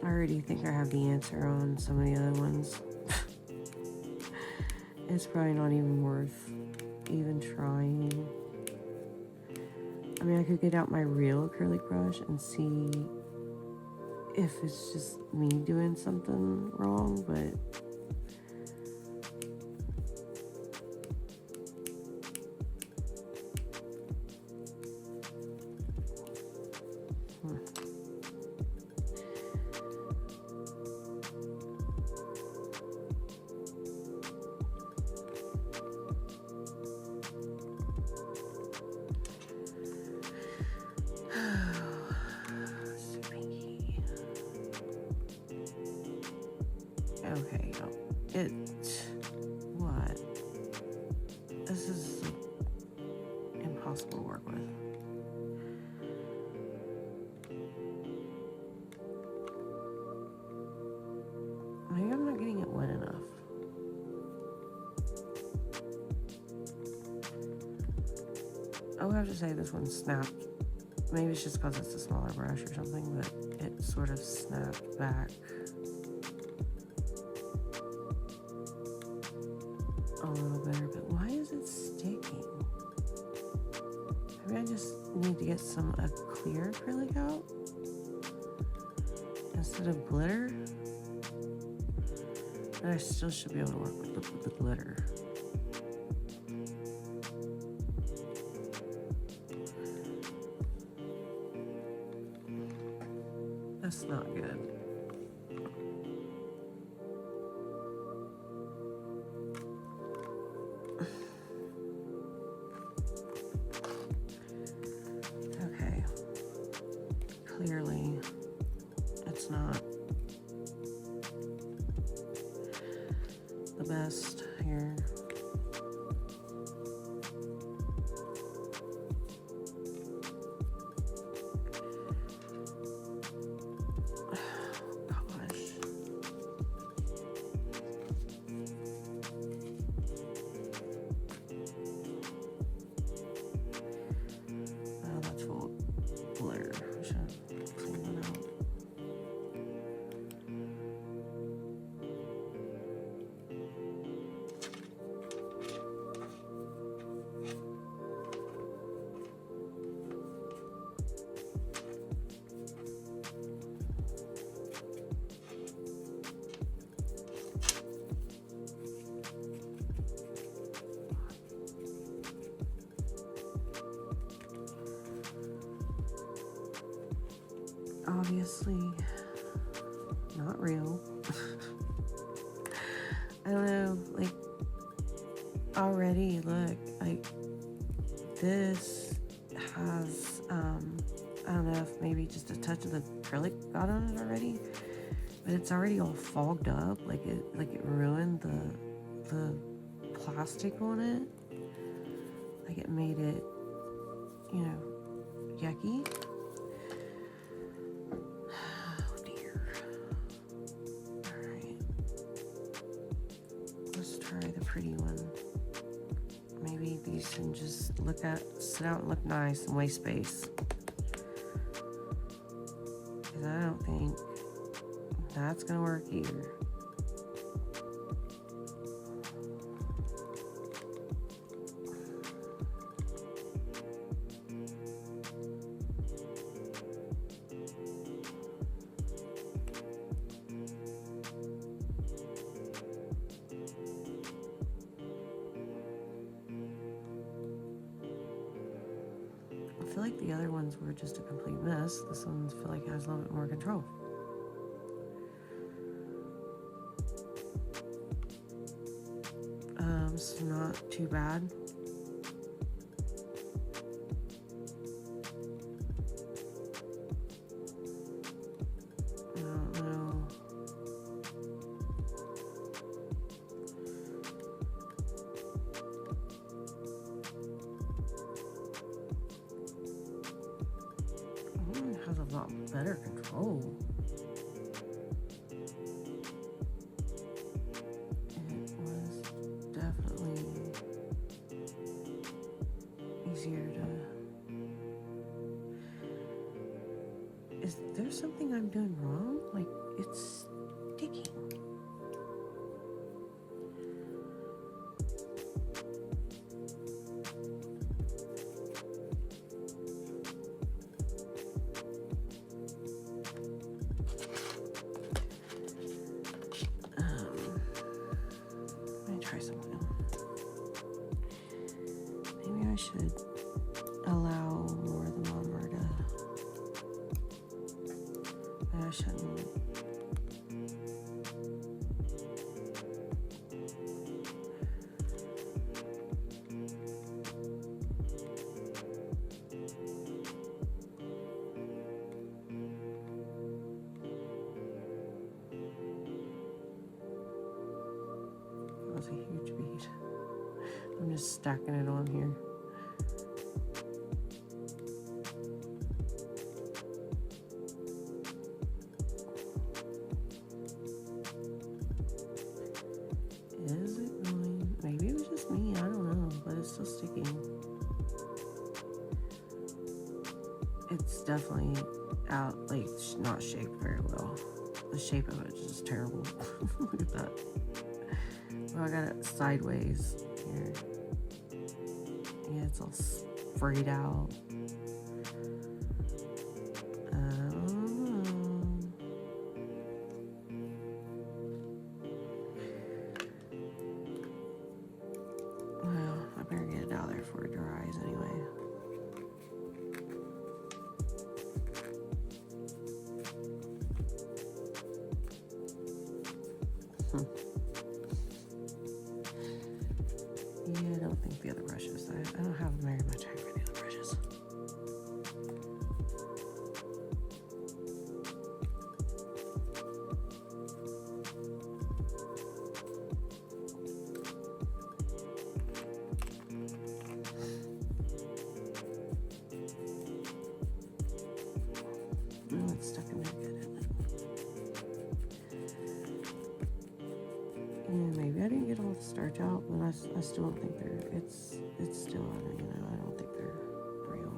I already think I have the answer on some of the other ones. It's probably not even worth even trying. I mean, I could get out my real acrylic brush and see if it's just me doing something wrong, but okay, what? This is impossible to work with. Maybe I'm not getting it wet enough. I would have to say this one snapped. Maybe it's just because it's a smaller brush or something, but it sort of snapped back a little better. But why is it sticking? Maybe I just need to get some clear acrylic out instead of glitter. But I still should be able to work with the glitter. That's not good. Okay. Clearly, it's not the best here. Obviously not real. I don't know, like, already look, like, this has I don't know if maybe just a touch of the acrylic got on it already, but it's already all fogged up, like it ruined the plastic on it, like it made it, you know, yucky. Pretty one. and just sit out and look nice and waste space. Because I don't think that's gonna work either. I feel like the other ones were just a complete mess. This one I feel like has a little bit more control. It's not too bad. I don't know. It has a lot better control. Easier to... Is there something I'm doing wrong? Like, it's sticking. Let me try something. Maybe I should allow more of the monomer to... Maybe I shouldn't. That was a huge bead. I'm just stacking it on here. Is it going? Maybe it was just me, I don't know, but it's still sticking. It's definitely out, like, not shaped very well. The shape of it is just terrible. Look at that. Oh, I got it sideways here. Yeah, it's all frayed out. Well, I better get it out there before it dries anyway. Yeah, I don't think the other brushes. I don't have very much time for the other brushes. Oh, it's stuck in there good, isn't it? Yeah, maybe I didn't get all the starch out, but I still don't think it's still, I don't think they're real.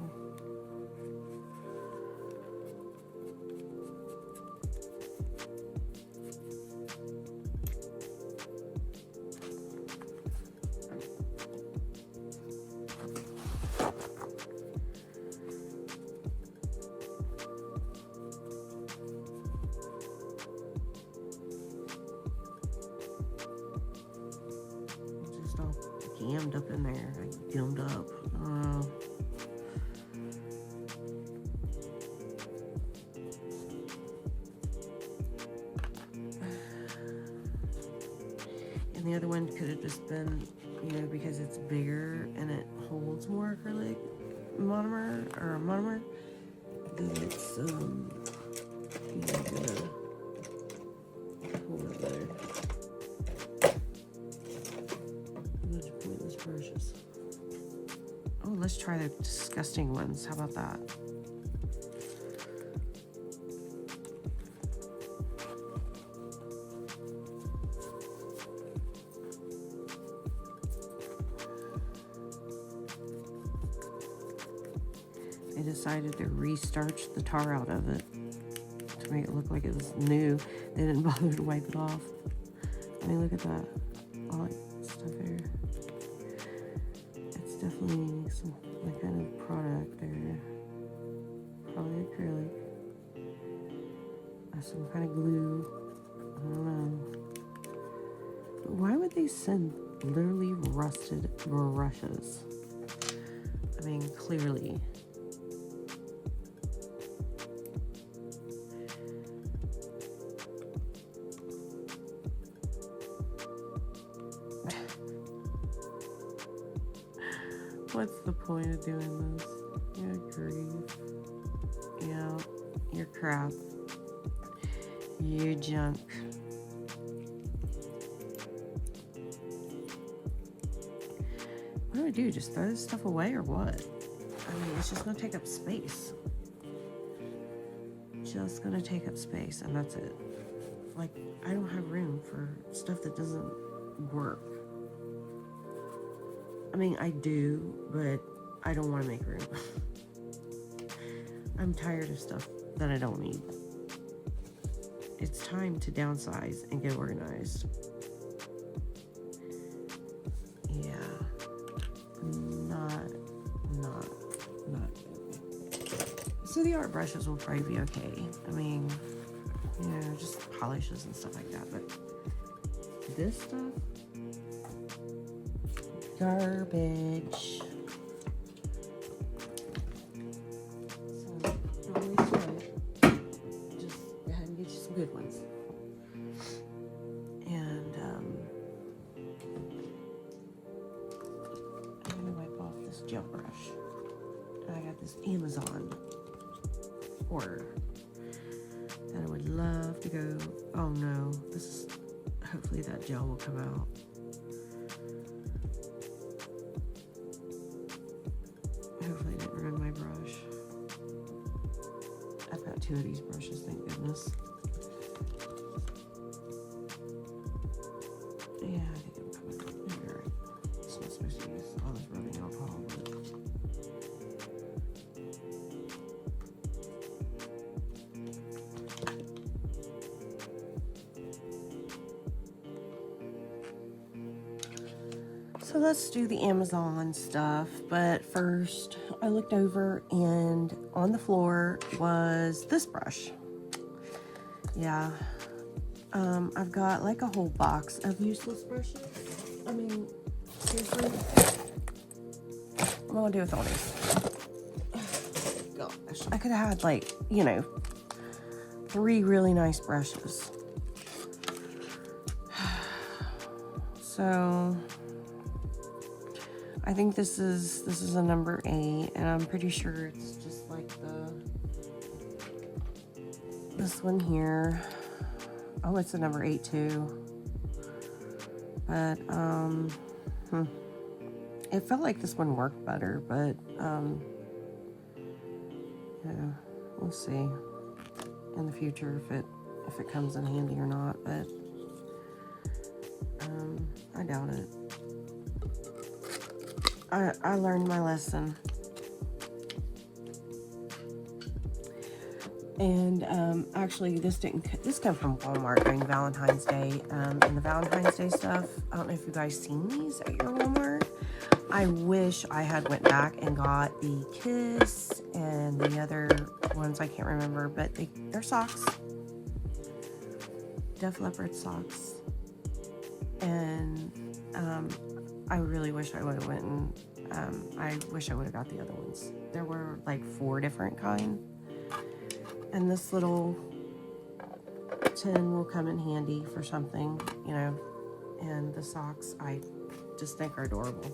Just all jammed up in there, like gummed up. And the other one could have just been, because it's bigger and it holds more acrylic monomer, then it's, gonna hold it better. Bunch of pointless brushes. Oh, let's try the disgusting ones. How about that? decided to restarch the tar out of it to make it look like it was new. They didn't bother to wipe it off. I mean, look at that. All that stuff there. It's definitely some kind of product there. Probably acrylic. Some kind of glue. I don't know. But why would they send literally rusted brushes? I mean, clearly. What's the point of doing this? Yeah, grief. Yeah, you're crap. You junk. What do I do? Just throw this stuff away or what? I mean, it's just gonna take up space. Just gonna take up space, and that's it. Like, I don't have room for stuff that doesn't work. I mean, I do, but I don't want to make room. I'm tired of stuff that I don't need. It's time to downsize and get organized. Yeah. Not good. So the art brushes will probably be okay. I mean, you know, just polishes and stuff like that. But this stuff, garbage. So don't waste time. Just go ahead and get you some good ones. And I'm gonna wipe off this gel brush. And I got this Amazon order that I would love to go. Oh no, this is, hopefully that gel will come out. Hopefully I didn't ruin my brush. I've got 2 of these brushes, thank goodness. Yeah, I think it'll come out. You're right. It's not supposed to use all this rubbing alcohol, but so let's do the Amazon stuff. But first, I looked over and on the floor was this brush. Yeah. I've got like a whole box of useless brushes. I mean, seriously. What am I gonna do with all these? Gosh, I could have had like, you know, 3 really nice brushes. So I think this is a number 8, and I'm pretty sure it's just like this one here. Oh, it's a number 8 too. But it felt like this one worked better, but yeah, we'll see in the future if it comes in handy or not. But I doubt it. I learned my lesson. And actually, this came from Walmart during Valentine's Day. And the Valentine's Day stuff, I don't know if you guys seen these at your Walmart. I wish I had went back and got the Kiss and the other ones I can't remember, but they're socks. Def Leppard socks. And I really wish I would have went and I wish I would have got the other ones. There were like 4 different kinds. And this little tin will come in handy for something, you know. And the socks, I just think are adorable.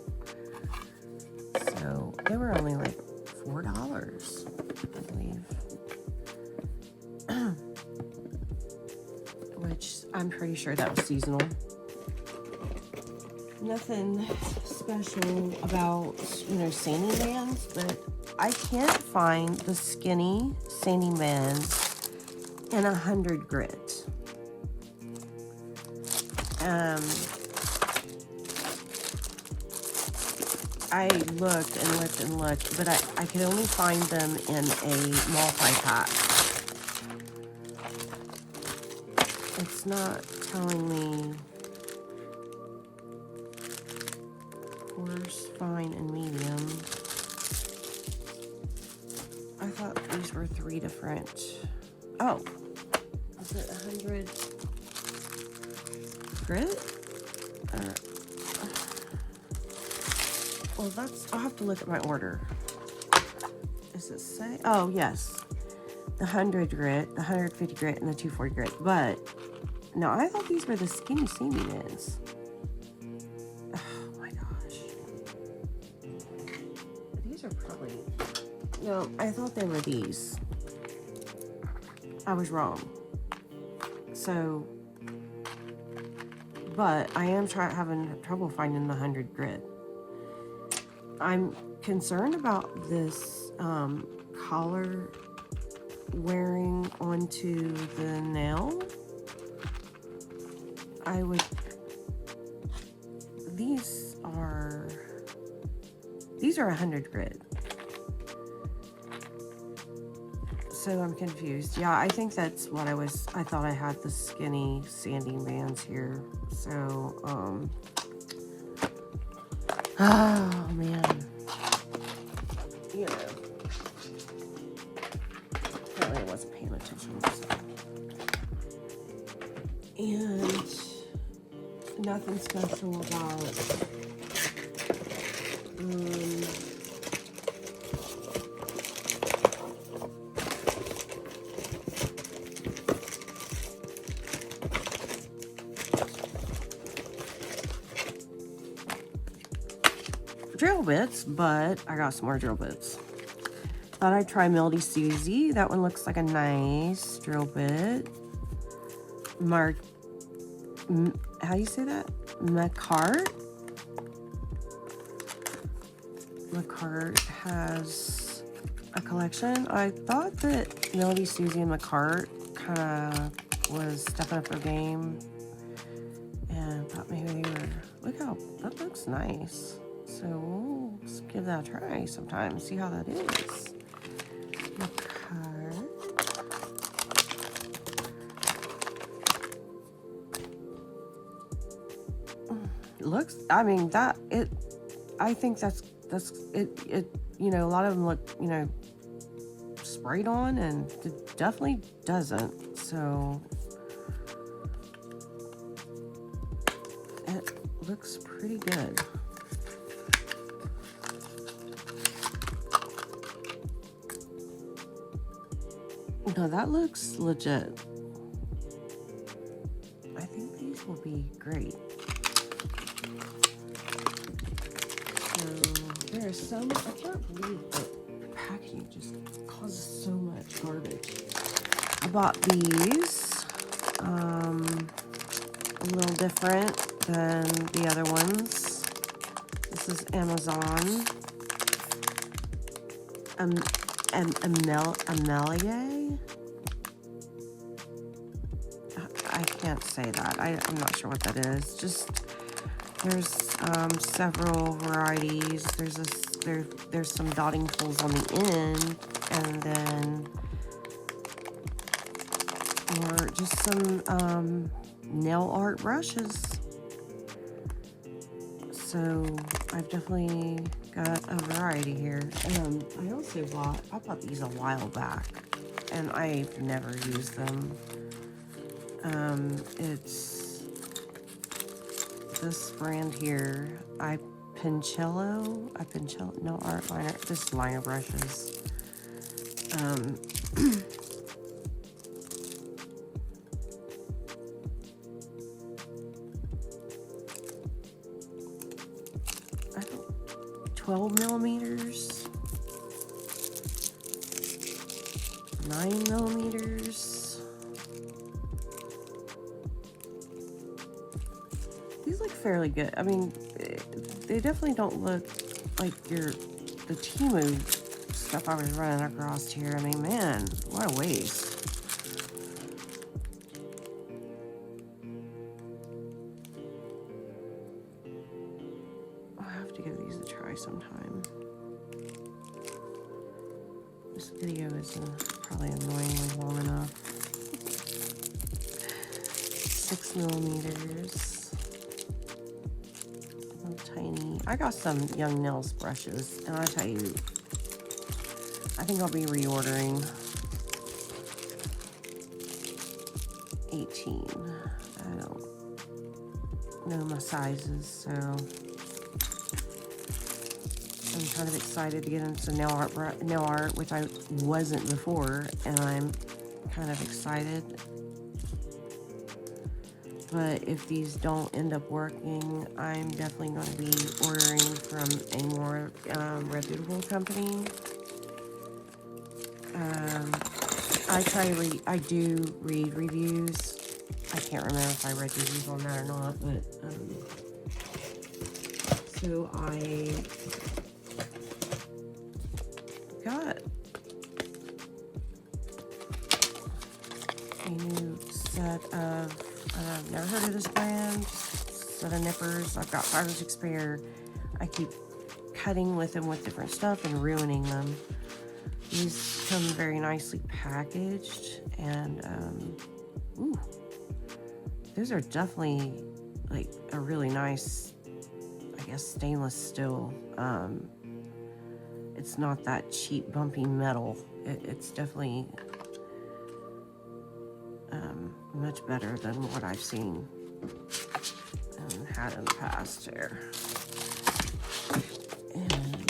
So they were only like $4, I believe. Which I'm pretty sure that was seasonal. Nothing special about, you know, sanding bands, but I can't find the skinny sanding bands in 100 grit. I looked and looked and looked, but I could only find them in a multi-pack. It's not telling me coarse, fine, and medium. I thought these were 3 different. Oh, is it 100 grit? Well, I'll have to look at my order. Does it say? Oh, yes. The 100 grit, the 150 grit, and the 240 grit. But, no, I thought these were the skinny seamy knits. Oh, my gosh. These are probably... No, I thought they were these. I was wrong. So, but I am having trouble finding the 100 grit. I'm concerned about this collar wearing onto the nail. These are 100 grit. So I'm confused. Yeah, I think that's what I thought I had the skinny sanding bands here. So, oh man. You know. Apparently I wasn't paying attention. So. And nothing special about drill bits, but I got some more drill bits. Thought I'd try MelodySusie. That one looks like a nice drill bit. How do you say that? Makartt. Makartt has a collection. I thought that MelodySusie and Makartt kind of was stepping up their game, and thought maybe they were. Look how that looks nice. So we'll give that a try sometime. See how that is. Makartt. Looks. I mean that it. I think that's it. You know, a lot of them look, you know, sprayed on, and it definitely doesn't. So it looks pretty good. No, that looks legit. I think these will be great. So there's some, I can't believe that packaging just causes so much garbage. I bought these, a little different than the other ones. This is Amazon. Amelie? I can't say that. I'm not sure what that is. Just there's several varieties. There's some dotting tools on the end, and then or just some nail art brushes. So I've definitely got a variety here. I also bought these a while back, and I've never used them. It's this brand here. Pincello no art liner. This liner brushes. I don't 12 millimeters, 9 millimeters. These look fairly good. I mean, they definitely don't look like the Temu stuff I was running across here. I mean, man, what a waste. I'll have to give these a try sometime. This video is probably annoyingly long enough. 6 millimeters. Tiny. I got some Young Nails brushes, and I tell you, I think I'll be reordering 18. I don't know my sizes, so I'm kind of excited to get into nail art, which I wasn't before, and I'm kind of excited. But if these don't end up working, I'm definitely going to be ordering from a more reputable company. I do read reviews. I can't remember if I read reviews on that or not, but so I got a new set of, I've never heard of this brand, set of nippers. I've got 5 or 6 pair. I keep cutting with them with different stuff and ruining them. These come very nicely packaged, and ooh, those are definitely like a really nice, I guess, stainless steel. It's not that cheap bumpy metal. It's definitely much better than what I've seen and had in the past here. And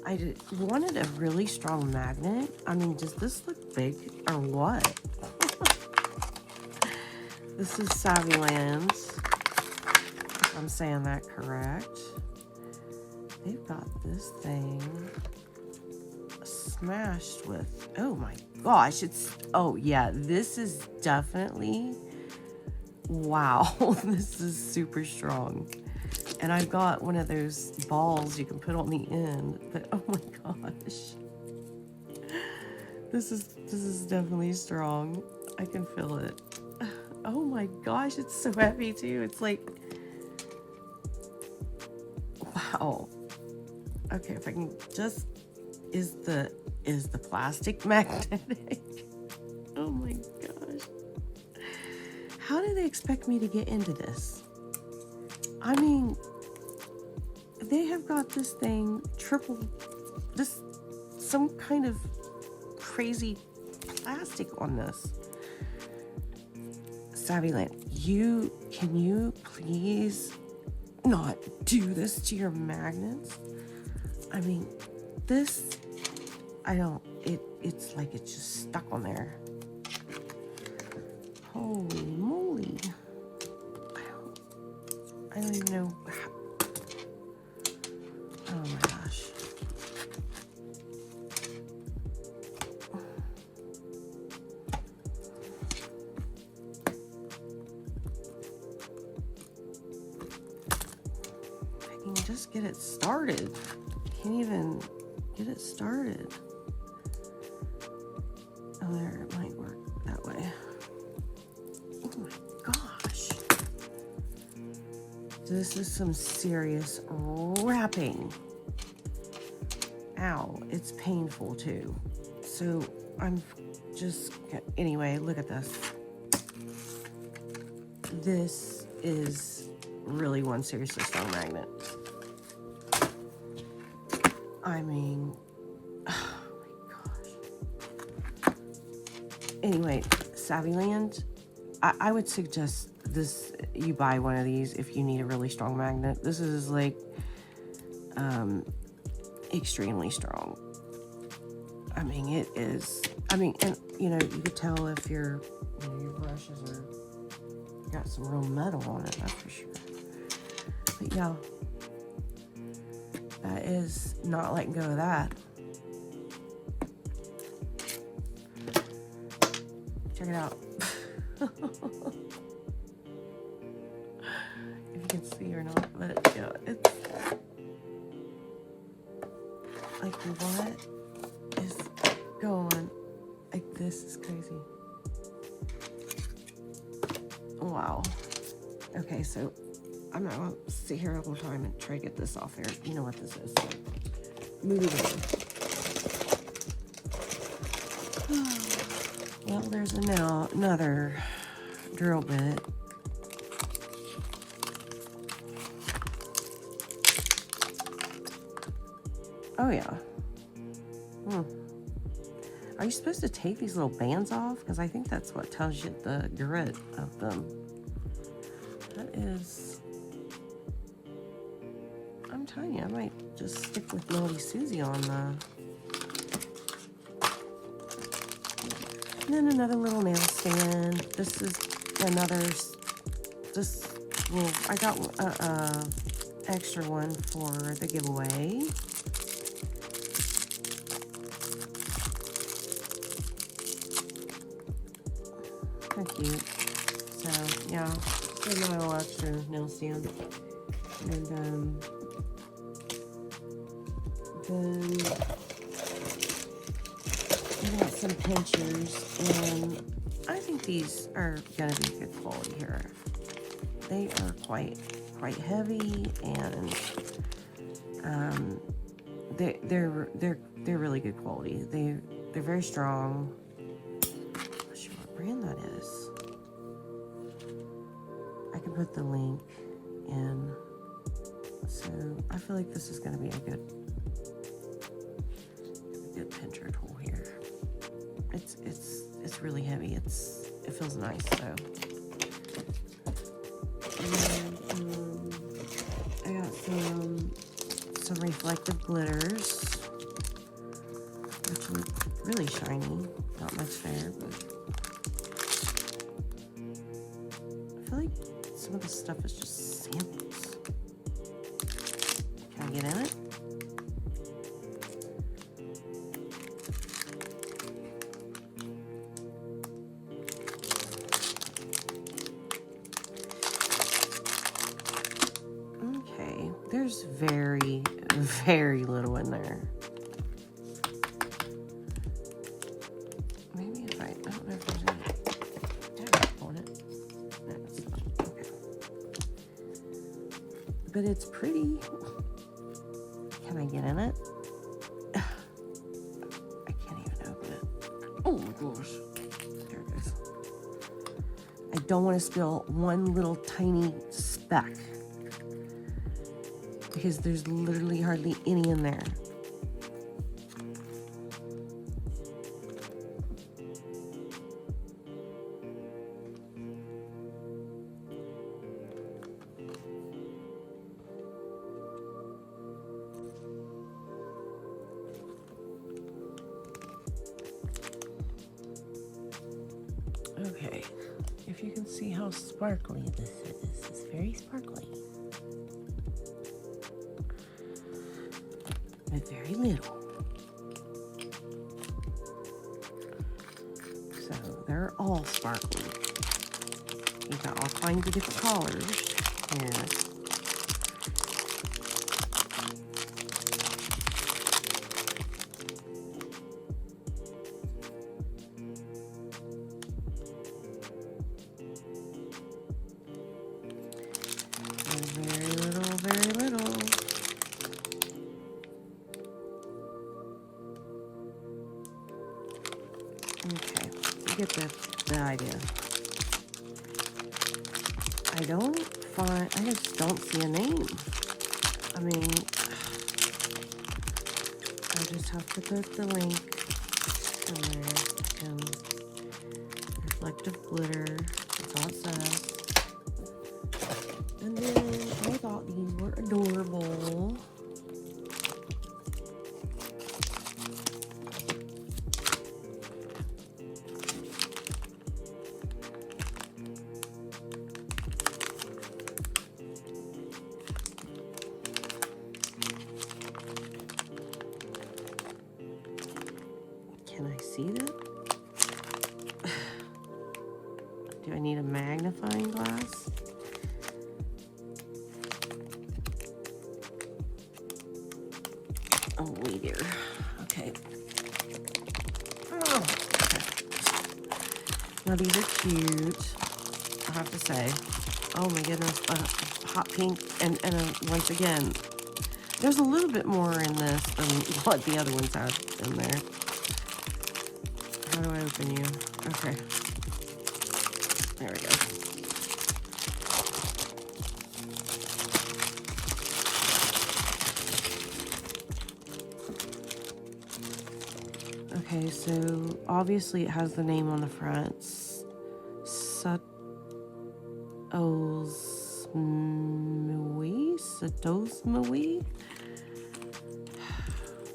I wanted a really strong magnet. I mean, does this look big or what? This is Saviland, if I'm saying that correct. They've got this thing smashed with, oh my gosh, oh yeah, this is definitely, wow, this is super strong. And I've got one of those balls you can put on the end, but oh my gosh. This is definitely strong. I can feel it. Oh my gosh, it's so heavy too. It's like, wow. Okay, if I can just, is the plastic magnetic? Oh my gosh. How do they expect me to get into this? I mean, they have got this thing some kind of crazy plastic on this. Saviland, can you please not do this to your magnets? I mean, this, it's like it's just stuck on there. Holy moly. I don't even know how. Oh my gosh. I can just get it started. Can't even get it started. Oh, there, it might work that way. Oh my gosh. This is some serious wrapping. Ow, it's painful too. So I'm just, anyway, look at this. This is really one seriously strong magnet. I mean, oh my gosh. Anyway, Saviland, I would suggest this, you buy one of these if you need a really strong magnet. This is like extremely strong. I mean, it is. I mean, and you know, you could tell if your brushes are got some real metal on it, that's for sure. But yeah, that is not letting go of that. Check it out. If you can see or not, but yeah, it's like, what is going? Like, this is crazy. Wow. Okay, so I'm not going to sit here all the time and try to get this off there. You know what this is. Moving on. Well, there's another drill bit. Oh, yeah. Are you supposed to take these little bands off? Because I think that's what tells you the grit of them. That is... I'm telling you, I might just stick with MelodySusie on the... And then another little nail stand. This is another... Well, I got extra one for the giveaway. Cute. So yeah, so my little extra nail stand, and then I got some pinchers, and I think these are gonna be good quality here. They are quite heavy, and they're really good quality. They're very strong. Brand that is. I can put the link in. So I feel like this is going to be a good pincher tool here. It's really heavy. It feels nice. So and, I got some reflective glitters, which look really shiny. Not much there, but. I feel like some of this stuff is just samples. Can I get in it? Okay, there's very, very little in there. Maybe if I don't know if there's any. But it's pretty. Can I get in it? I can't even open it. Oh my gosh. There it is. I don't want to spill one little tiny speck because there's literally hardly any in there. Okay, if you can see how sparkly this is, it's very sparkly. But very little. So they're all sparkly. You've got all kinds of different colors here. Very little. Okay, you get the idea. I just don't see a name. I mean, I just have to put the link in there, and reflective glitter, that's all it says. And then I thought these were adorable. Can I see them? Do I need a magnifying glass? Oh, wait here. Okay. Oh, okay. Now these are cute. have to say. Oh my goodness, hot pink, and once again, there's a little bit more in this than what the other ones had in there. How do I open you? Okay. There we go. Okay, so obviously it has the name on the front. Satosmui?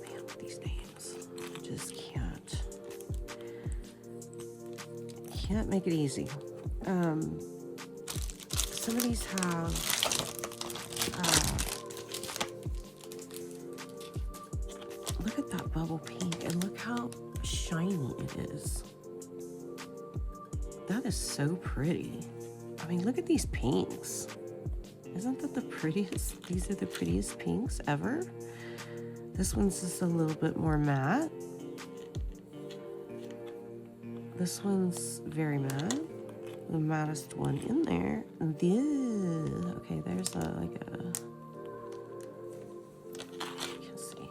Man, with these names. I just can't make it easy. Some of these have look at that bubble pink and look how shiny it is. That is so pretty. I mean, look at these pinks. Isn't that the prettiest? These are the prettiest pinks ever. This one's just a little bit more matte. This one's very matte. The mattest one in there. Okay, there's like a. You can see.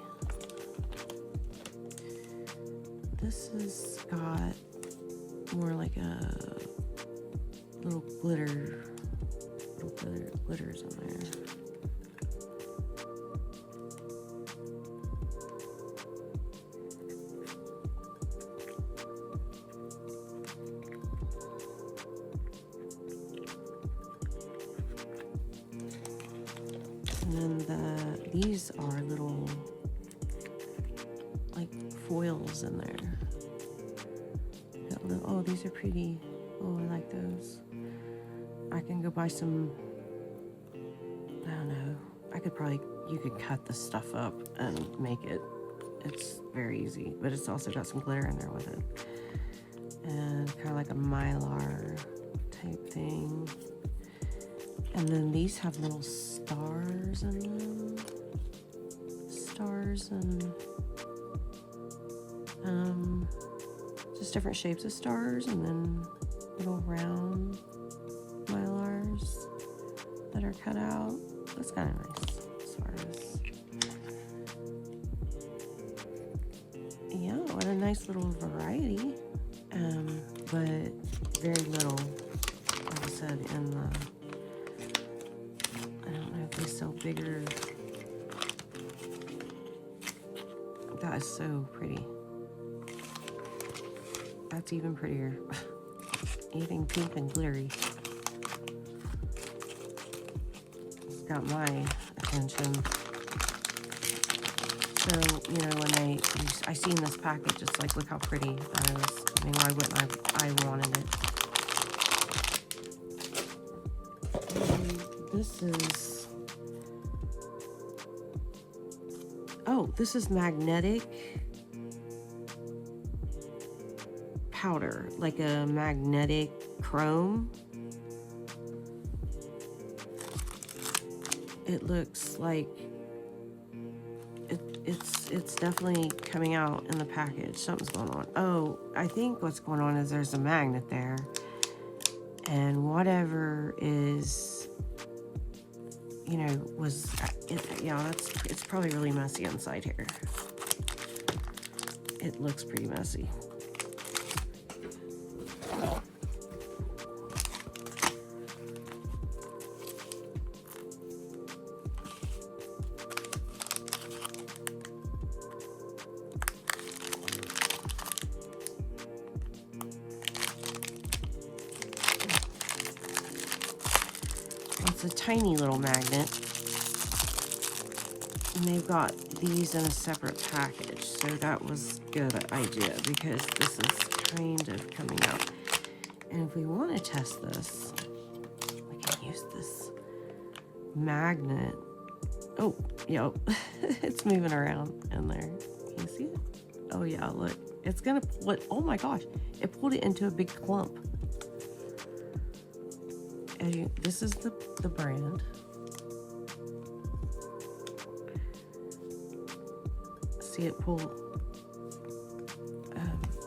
This has got more like a little glitters in there. And then these are little like foils in there. Oh, these are pretty. Oh, I like those. I can go buy some, I don't know, you could cut this stuff up and make it. It's very easy, but it's also got some glitter in there with it. And kind of like a mylar type thing. And then these have little stars in them. Stars and just different shapes of stars, and then little round mylars that are cut out. That's kind of nice as far as, yeah, what a nice little variety. But very little, like I said, in the, I don't know if they sell bigger. That is so pretty. That's even prettier. Anything pink and glittery. It's got my attention. So, you know, when I seen this package, it's like, look how pretty that is. I mean, why wouldn't I wanted it. And this is, oh, this is magnetic powder, like a magnetic chrome. It looks like it's definitely coming out in the package. Something's going on. Oh, I think what's going on is there's a magnet there, and whatever is, you know, it's probably really messy inside here. It looks pretty messy. It's a tiny little magnet, and they've got these in a separate package, so that was a good idea because this is kind of coming out. And if we want to test this, we can use this magnet. Oh, yep, it's moving around in there. Can you see it? Oh yeah, look, it's gonna pull it. Oh my gosh, it pulled it into a big clump. This is the brand. See it pull. I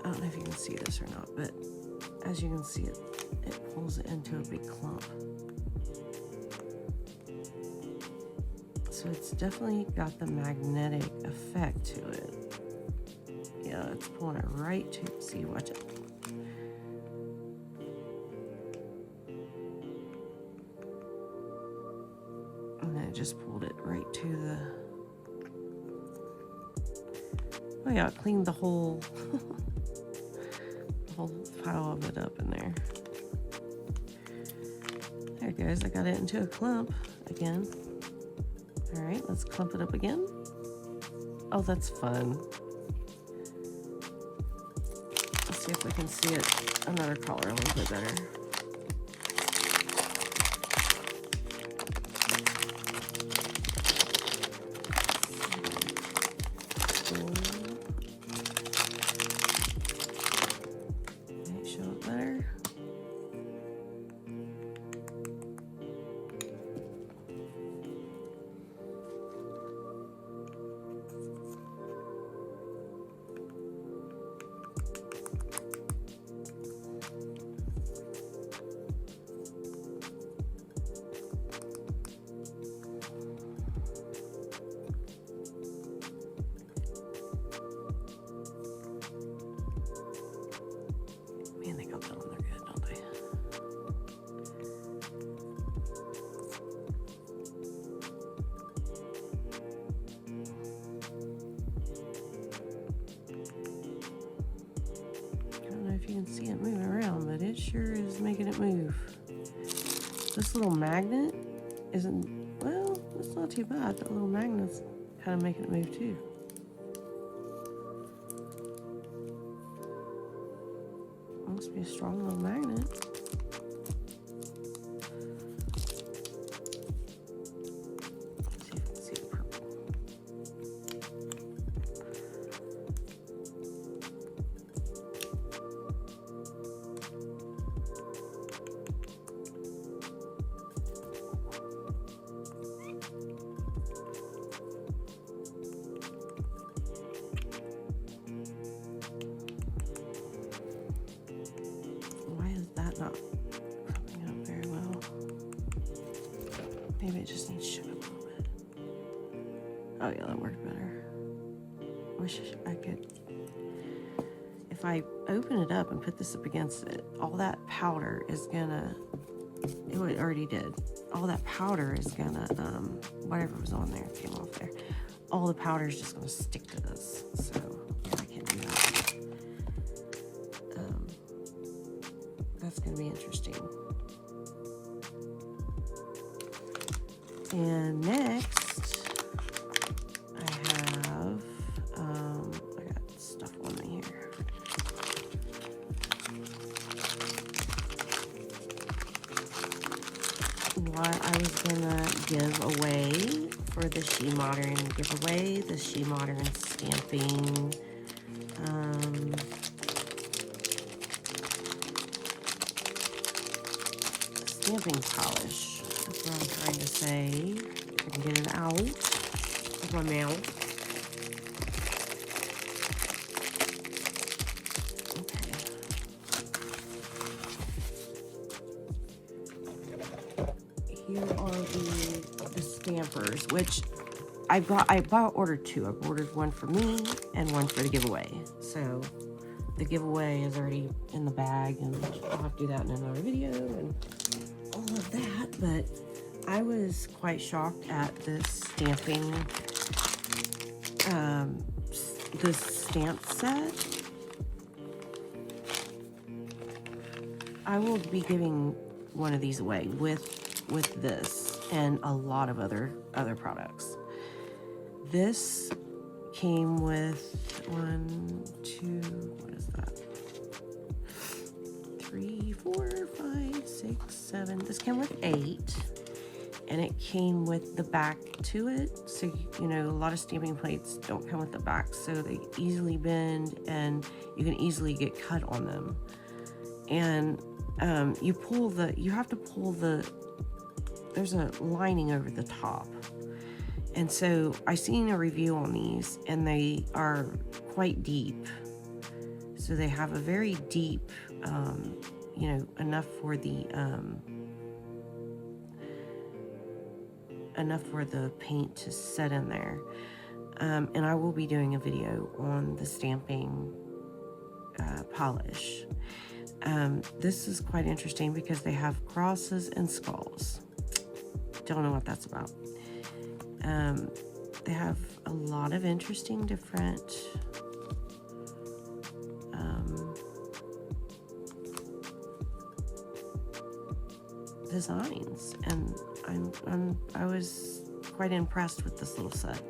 don't know if you can see this or not, but as you can see, it it pulls it into a big clump. So it's definitely got the magnetic effect to it. Yeah, it's pulling it right to, see, watch it. And then it just pulled it right to the, oh yeah, it cleaned the whole, the whole pile of it up in there. There it goes, I got it into a clump again. All right, let's clump it up again. Oh, that's fun. Let's see if we can see it another color a little bit better. Okay, show it better. Man, they got that on there good, don't they? I don't know if you can see it moving around, but it sure is making it move. This little magnet isn't, well, it's not too bad. That little magnet's kind of making it move too. Must be a strong little magnet. Let's see if we can see the purple. Why is that not coming up very well? Maybe it just needs shook up a little bit. Oh yeah, that worked better. Wish I could. If I open it up and put this up against it, all that powder is gonna, it already did. All that powder is gonna, whatever was on there came off there. All the powder is just gonna stick to this. So yeah, I can't do that. That's going to be interesting. And next, I have, I got stuff on me here. What I was going to give away for the She Modern giveaway, the She Modern stamping, stamping polish. That's what I'm trying to say. If I can get it out of my mouth. Okay. Here are the stampers, which I ordered two. I've ordered one for me and one for the giveaway. So the giveaway is already in the bag, and I'll have to do that in another video and all of that. But I was quite shocked at this stamping, this stamp set. I will be giving one of these away with this and a lot of other products. This came with 1, 2, what is that? 3, 4, 5, 6, 7. This came with 8, and it came with the back to it. So, you know, a lot of stamping plates don't come with the back, so they easily bend and you can easily get cut on them. And you have to pull there's a lining over the top. And so I seen a review on these, and they are quite deep. So they have a very deep you know, enough for the paint to set in there. And I will be doing a video on the stamping polish. This is quite interesting because they have crosses and skulls. Don't know what that's about. They have a lot of interesting different designs, and I was quite impressed with this little set.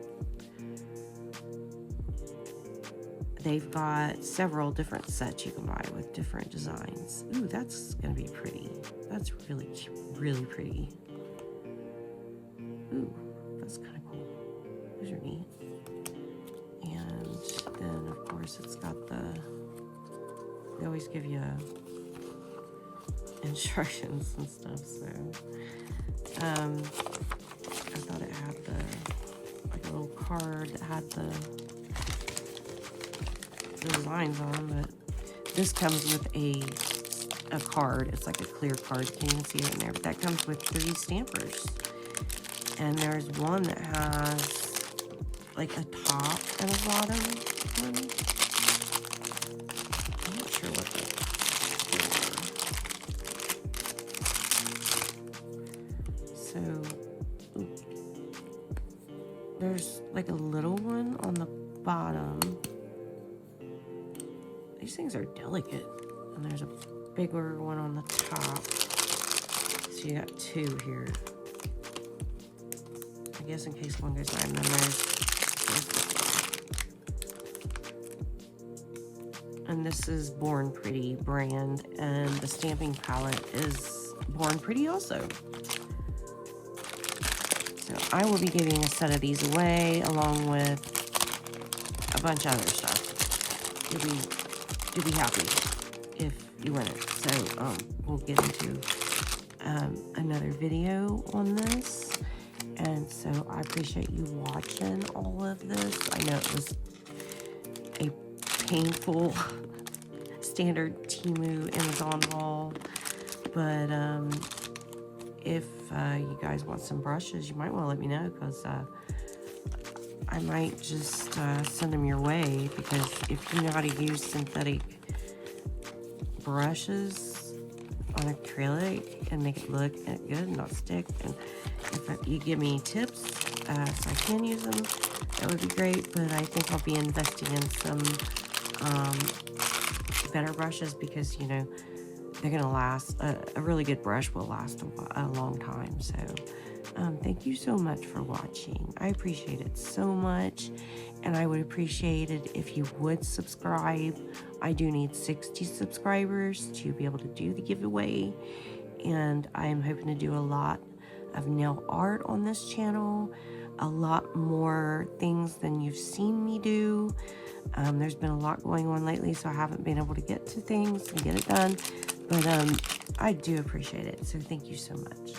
They've got several different sets you can buy with different designs. Ooh, that's gonna be pretty. That's really, really pretty. Ooh, that's kind of cool. Those are neat. And then, of course, it's got they always give you instructions and stuff, so. I thought it had like a little card that had the designs on, but this comes with a card. It's like a clear card. Can't even see it in there, but that comes with 3 stampers. And there's one that has like a top and a bottom one. I'm not sure what that's for. So, ooh. There's like a little one on the bottom. These things are delicate. And there's a bigger one on the top. So you got 2 here. I guess in case one goes by, and then there's this one. And this is Born Pretty brand, and the stamping palette is Born Pretty also. So I will be giving a set of these away along with a bunch of other stuff. You'll be happy if you win it. So we'll get into another video on this. And so I appreciate you watching all of this. I know it was a painful standard Temu Amazon haul, but if you guys want some brushes, you might want to let me know, because I might just send them your way, because if you know how to use synthetic brushes on acrylic and make it look good and not stick, and if you give me tips so I can use them, that would be great. But I think I'll be investing in some better brushes, because you know they're gonna last. A really good brush will last a long time. So thank you so much for watching. I appreciate it so much, and I would appreciate it if you would subscribe. I do need 60 subscribers to be able to do the giveaway, and I am hoping to do a lot of nail art on this channel, a lot more things than you've seen me do. There's been a lot going on lately, so I haven't been able to get to things and get it done, but I do appreciate it, so thank you so much.